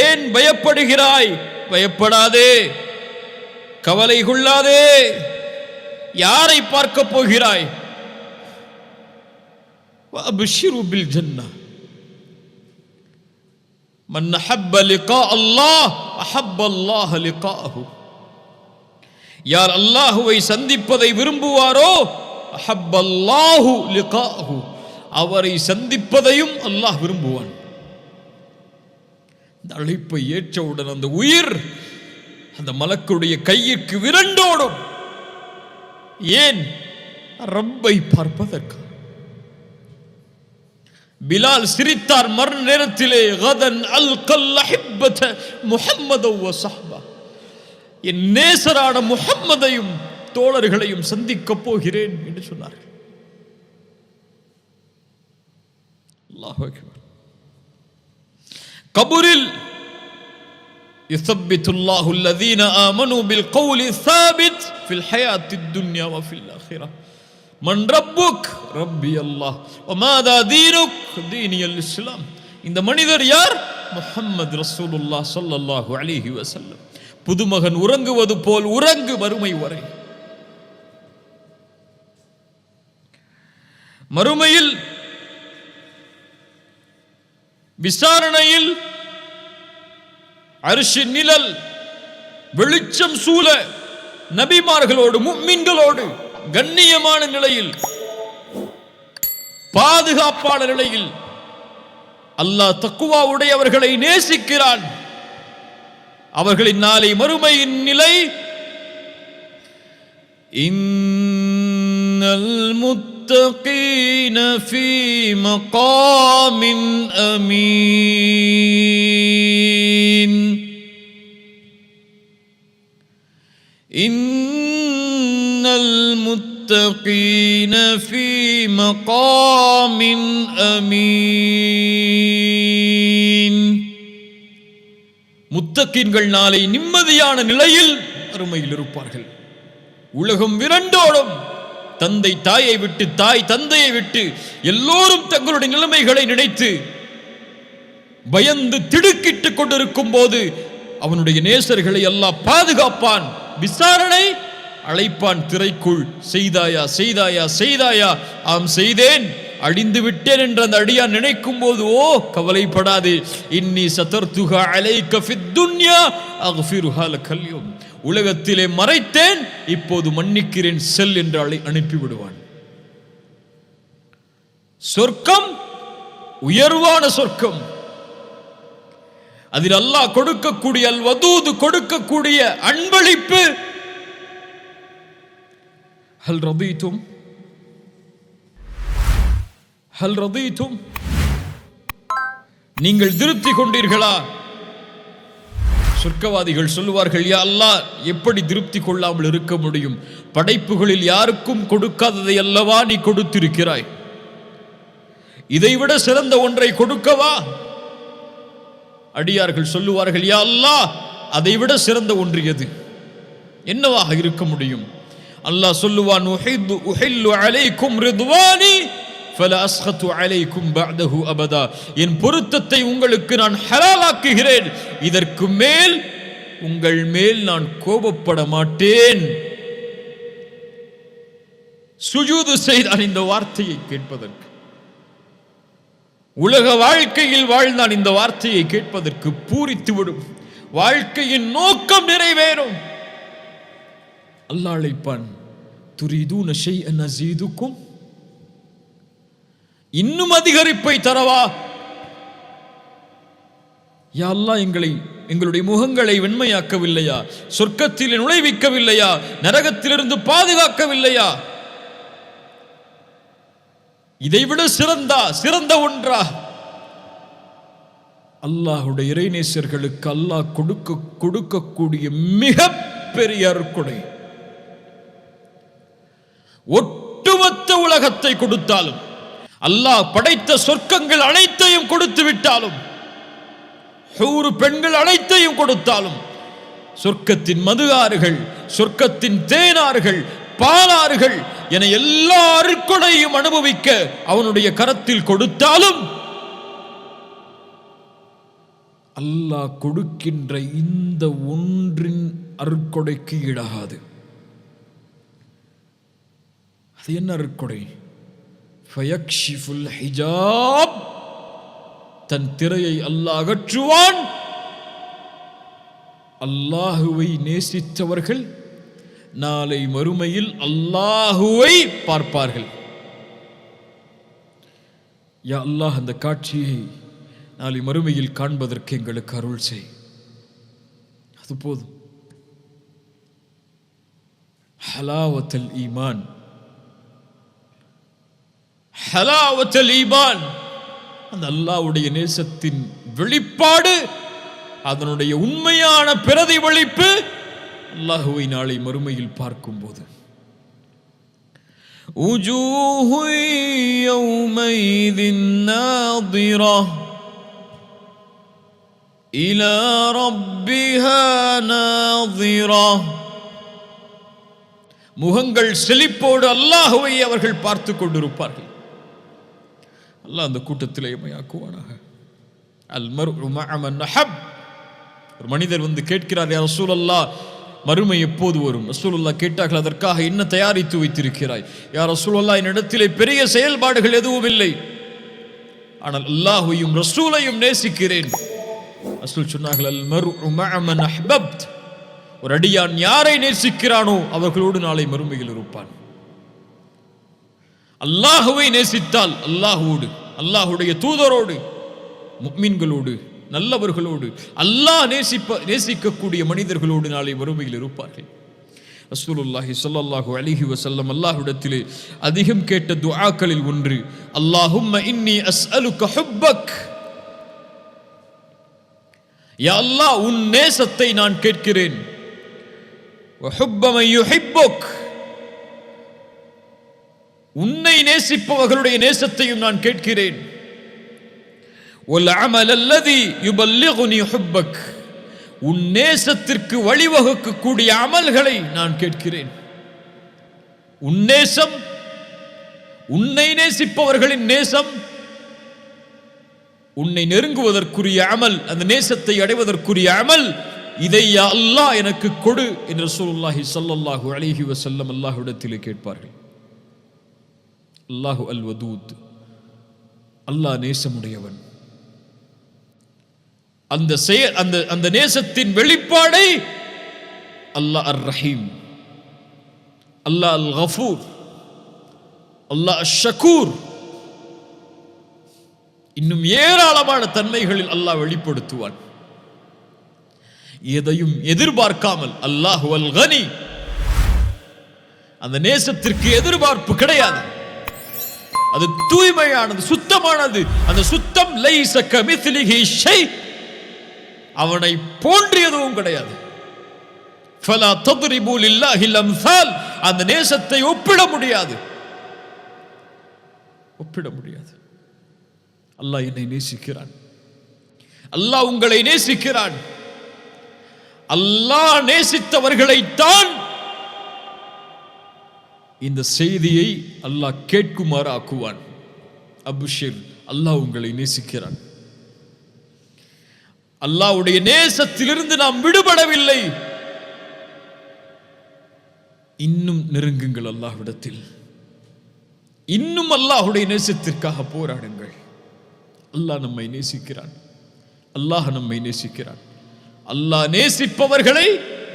ஏன் பயப்படுகிறாய்? பயப்படாதே, கவலை கொள்ளாதே. யாரை பார்க்க போகிறாய்? وأبشروا بالجنة من أحب لقاء الله أحب الله لقاءه. யார் அல்லாஹுவை சந்திப்பதை விரும்புவாரோ அஹப்பல்லாஹு லிகாஹு, அவரை சந்திப்பதையும் அல்லாஹ் விரும்புவான். இந்த அழைப்பை ஏற்றவுடன் அந்த உயிர் அந்த மலக்குடைய கையிற்கு விரண்டோடும். ஏன்? ரப்பை பார்ப்பதற்கு. பிலால் சிரித்தார் மரண நேரத்திலே, கதன் அல்கல் அஹிப்பத முஹம்மது வ ஸஹ்பா, என் நேசரான முஹம்மதையும் தோழர்களையும் சந்திக்கப் போகிறேன் என்று சொன்னார்கள். அல்லாஹு அக்பர். கபூரில் யுஸப்பித்துல்லாஹு அல்லதீன ஆமனூ பில் கௌலி ஸாபித் ஃபில் ஹயாத்தித் துன்யா வ ஃபில் ஆখিরাহ. மன் ரப்புக்? ரப்பி அல்லாஹ். வ மாதா தீனுக்? தீனியல் இஸ்லாம். இந்த மனிதர் யார்? முஹம்மது ரசூலுல்லாஹ் ஸல்லல்லாஹு அலைஹி வஸல்லம். புதுமகன் உறங்குவது போல் உறங்கு மறுமை வரை. மறுமையில் விசாரணையில் அர்ஷின் நிழல் வெளிச்சம் சூழ நபிமார்களோடு முஃமின்களோடு கண்ணியமான நிலையில் பாதுகாப்பான நிலையில் அல்லாஹ் தக்வா உடையவர்களை நேசிக்கிறான். அவர்களின் நாளை மறுமையின் நிலை, இன்னல் முத்தகீன ஃபீ மகாமின் அமீன், இன்னல் முத்தகீன ஃபீ மகாமின் அமீன். முத்தகீன்கள் நாளை நிம்மதியான நிலையில் அருமையில் இருப்பார்கள். உலகம் விரண்டோடும். தந்தை தாயை விட்டு, தாய் தந்தையை விட்டு எல்லோரும் தங்களுடைய நிலைமைகளை நினைத்து பயந்து திடுக்கிட்டுக் கொண்டிருக்கும் போது அவனுடைய நேசர்களை அல்லாஹ் பாதுகாப்பான். விசாரணை அழைப்பான் திரைக்குள். செய்தாயா செய்தாயா செய்தாயா? ஆம் செய்தேன், அழிந்து விட்டேன் என்று அந்த அடியான் நினைக்கும் போது, ஓ கவலைப்படாதே, இன்னி சதர்துஹா அலைக ஃபித் துன்யா அக்ஃபிருஹா லகல் யௌம், உலகத்திலே மறைத்தேன், இப்போது மன்னிக்கிறேன், செல் என்று அனுப்பி விடுவான். சொர்க்கம் உயர்வான சொர்க்கம். அதில் அல்லாஹ் கொடுக்கக்கூடிய அல் வதூது கொடுக்கக்கூடிய அன்பளிப்பு. ஹல் ரதீதும் ஹல் ரதீதும், நீங்கள் திருப்தி கொண்டீர்களா? சொர்க்கவாதிகள் சொல்லுவார்கள், யா அல்லாஹ், எப்படி திருப்தி கொள்ளாமல் இருக்க முடியும்? படைப்புகளில் யாருக்கும் கொடுக்காததை அல்லவா நீ கொடுத்திருக்கிறாய். இதைவிட சிறந்த ஒன்றை கொடுக்கவா? அடியார்கள் சொல்லுவார்கள், யா அல்லாஹ், அதைவிட சிறந்த ஒன்று எது? என்னவாக இருக்க முடியும்? அல்லாஹ் சொல்லுவான், உஹில்லு அலைக்கும் ரிதுவானி ஃபலா அஸ்கது அலைக்கும் பஅதஹு அபதா, என் பொருத்தத்தை உங்களுக்கு நான் ஹலாலாக்குகிறேன், இதற்கு மேல் உங்கள் மேல் நான் கோபப்பட மாட்டேன். சுஜூது செய்தான் இந்த வார்த்தையை கேட்பதற்கு. உலக வாழ்க்கையில் வாழ்ந்தான் இந்த வார்த்தையை கேட்பதற்கு. பூரித்துவிடும், வாழ்க்கையின் நோக்கம் நிறைவேறும். அல்லாஹ் அழைப்பான், துரீதூன ஷைஅன் அஸீதுக்கும், இன்னும் அதிகரிப்பை தரவா? யா அல்லாஹ், எங்களுடைய முகங்களை வெண்மையாக்கவில்லையா? சொர்க்கத்தில் நுழைவிக்கவில்லையா? நரகத்திலிருந்து பாதுகாக்கவில்லையா? இதைவிட சிறந்த ஒன்றா? அல்லாஹுடைய இறைநேசர்களுக்கு அல்லாஹ் கொடுக்கக்கூடிய மிக பெரிய அருட்கொடை. ஒட்டுமொத்த உலகத்தை கொடுத்தாலும், அல்லாஹ் படைத்த சொர்க்கங்கள் அனைத்தையும் கொடுத்து விட்டாலும், ஹூர் பெண்கள் அனைத்தையும் கொடுத்தாலும், சொர்க்கத்தின் மது ஆறுகள், சொர்க்கத்தின் தேனாறுகள், பாலாறுகள் என எல்லா அருட்கொடையும் அனுபவிக்க அவனுடைய கரத்தில் கொடுத்தாலும், அல்லாஹ் கொடுக்கின்ற இந்த ஒன்றின் அருட்கொடைக்கு ஈடாகாது. அது என்ன அருட்கொடை? ஃபயக்ஷிஃபுல் ஹிஜாப், தன் திரையை அல்லாஹ் அகற்றுவான். அல்லாஹுவை நேசித்தவர்கள் நாளை மறுமையில் அல்லாஹுவை பார்ப்பார்கள். யா அல்லாஹ், அந்த காட்சியை நாளை மறுமையில் காண்பதற்கு எங்களுக்கு அருள் செய். அது போதும். ஹலாவத்தல் ஈமான், ஹலாவத்தல் ஈமான், அந்த அல்லாஹ்வுடைய நேசத்தின் வெளிப்பாடு, அதனுடைய உண்மையான பிரதிபலிப்பு அல்லாஹுவை நாளை மறுமையில் பார்க்கும்போது. وجوه يومئذ ناظرة إلى ربها ناظرة, முகங்கள் செழிப்போடு அல்லாஹுவை அவர்கள் பார்த்து கொண்டிருப்பார்கள். அல்லாஹ் அந்த கூட்டத்திலே எம்மையாக்குவானாக. அல் மர்உ மஅ மன் அஹப். ஒரு மனிதர் வந்து கேட்கிறார், யா ரசூலல்லாஹ், மறுமை எப்போது வரும்? ரசூலுல்லாஹ் கேட்டார்கள், அதற்காக என்ன தயாரித்து வைத்திருக்கிறாய்? யா ரசூலுல்லாஹ், என்னிடத்திலே பெரிய செயல்பாடுகள் எதுவும் இல்லை, ஆனால் அல்லாஹ்வையும் ரசூலையும் நேசிக்கிறேன். ரசூல் சொன்னார்கள், அல் மர்உ மஅ மன் அஹ்பப்த். ஒரு அடியான் யாரை நேசிக்கிறானோ அவர்களோடு நாளை மறுமையில் இருப்பான். அல்லாஹுவை நேசித்தால் அல்லாஹ்வோடு, அல்லாஹ்வுடைய தூதரோடு, முஃமின்களோடு, நல்லவர்களோடு, அல்லாஹ் நேசிக்கக்கூடிய மனிதர்களோடு நாளை மறுமையில் இருப்பார்கள். ரசூலுல்லாஹி ஸல்லல்லாஹு அலைஹி வஸல்லம் அல்லாஹ்விடத்திலே அதிகம் கேட்ட துஆக்களில் ஒன்று, அல்லாஹும்ம இன்னி அஸ்அலுக ஹுப்பக். யா அல்லாஹ், உன் நேசத்தை நான் கேட்கிறேன். வ ஹுப்ப மன் யுஹிப்புக், உன்னை நேசிப்பவர்களுடைய நேசத்தையும் நான் கேட்கிறேன். வல் அமல் அல்லதி யுபல்லிகுனி ஹுப்பக், உன் நேசத்திற்கு வழிவகுக்கக்கூடிய அமல்களை நான் கேட்கிறேன். உன் நேசம், உன்னை நேசிப்பவர்களின் நேசம், உன்னை நெருங்குவதற்குரிய அமல், அந்த நேசத்தை அடைவதற்குரிய அமல், இதை யா அல்லாஹ் எனக்கு கொடு என்று ரசூலுல்லாஹி ஸல்லல்லாஹு அலைஹி வஸல்லம் அல்லாஹ்விடத்திலே கேட்பார்கள். அல்லாஹு அல் வதூத், அல்லாஹ் நேசமுடையவன். அந்த நேசத்தின் வெளிப்பாடை அல்லாஹ் அர் ரஹீம், அல்லாஹ் அல் கஃபூர், அல்லாஹ் அஷ் ஷக்கூர், இன்னும் ஏராளமான தன்மைகளில் அல்லாஹ் வெளிப்படுத்துவான். எதையும் எதிர்பார்க்காமல். அல்லாஹு அல் கனி, அந்த நேசத்திற்கு எதிர்பார்ப்பு கிடையாது. அது தூய்மையானது, சுத்தமானது. அந்த சுத்தம் லைஸ கமித்லிஹி ஷை, அவனை போன்று எதுவும் கிடையாது. ஃபலா தத்ரிபு லில்லாஹில் அம்சால், அந்த நேசத்தை ஒப்பிட முடியாது, ஒப்பிட முடியாது. அல்லாஹ் என்னை நேசிக்கிறான், அல்லாஹ் உங்களை நேசிக்கிறான். அல்லாஹ் நேசித்தவர்களைத்தான் இந்த செய்தியை அல்லாஹ் கேட்குமாறு ஆக்குவான். அபுஷிர், அல்லாஹ் உங்களை நேசிக்கிறான். அல்லாஹ்வுடைய நேசத்திலிருந்து நாம் விடுபடவில்லை. இன்னும் நெருங்குங்கள் அல்லாஹ்விடத்தில், இன்னும் அல்லாஹ்வுடைய நேசத்திற்காக போராடுங்கள். அல்லாஹ் நம்மை நேசிக்கிறான், அல்லாஹ் நம்மை நேசிக்கிறான். அல்லாஹ் நேசிப்பவர்களை,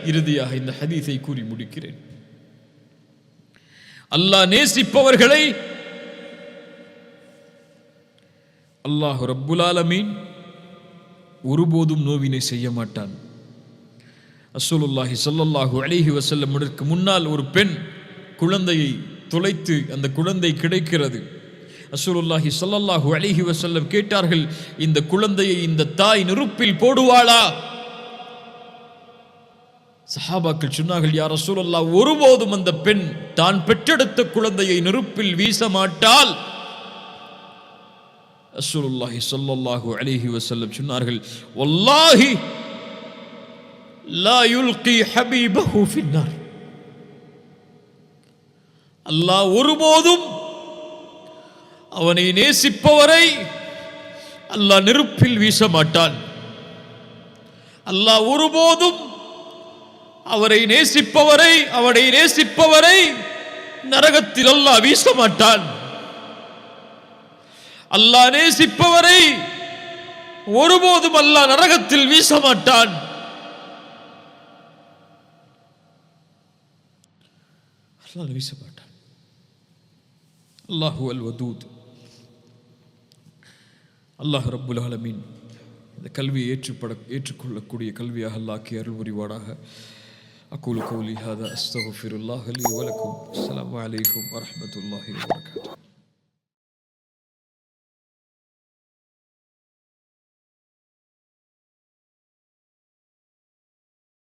இறுதியாக இந்த ஹதீஸை கூறி முடிக்கிறேன், அல்லாஹ் நேசிப்பவர்களை அல்லாஹ் ரப்புல் ஆலமீன் ஒருபோதும் நோவினை செய்ய மாட்டான். ரசூலுல்லாஹி ஸல்லல்லாஹு அலைஹி வஸல்லம் முன்னால் ஒரு பெண் குழந்தையை தொலைத்து அந்த குழந்தை கிடைக்கிறது. ரசூலுல்லாஹி ஸல்லல்லாஹு அலைஹி வஸல்லம் கேட்டார்கள், இந்த குழந்தையை இந்த தாய் நெருப்பில் போடுவாளா? சஹாபாக்கள் சொன்னார்கள், யா ரசூலல்லாஹ், ஒருபோதும் அந்த பெண் தான் பெற்றெடுத்த குழந்தையை நெருப்பில் வீச மாட்டாள். ரசூலுல்லாஹி ஸல்லல்லாஹு அலைஹி வஸல்லம் சொன்னார்கள், வல்லாஹி லா யுல்கி ஹபீபஹு ஃபின்னார். அல்லாஹ் ஒருபோதும் அவனை நேசிப்பவரை அல்லாஹ் நெருப்பில் வீச மாட்டான். அல்லாஹ் ஒருபோதும் அவரை நேசிப்பவரை, அவனை நேசிப்பவரை நரகத்தில் அல்லாஹ் வீச மாட்டான். அல்லாஹ் நேசிப்பவரை ஒருபோதும் அல்லாஹ் நரகத்தில் வீச மாட்டான். அல்லாஹ் வீச மாட்டான். அல்லாஹு அல் வதூத். அல்லாஹ் ரப்புல் ஆலமீன் இந்த கல்வியை ஏற்றுக்கொள்ளக்கூடிய கல்வியாக அல்லாஹ்க்கு அருள் புரிவானாக. அகூலு கௌலி ஹாதா அஸ்தக்ஃபிருல்லாஹ் லி வ லக்கும். அஸ்ஸலாமு அலைக்கும் வ ரஹ்மத்துல்லாஹி வ பரகாத்துஹு.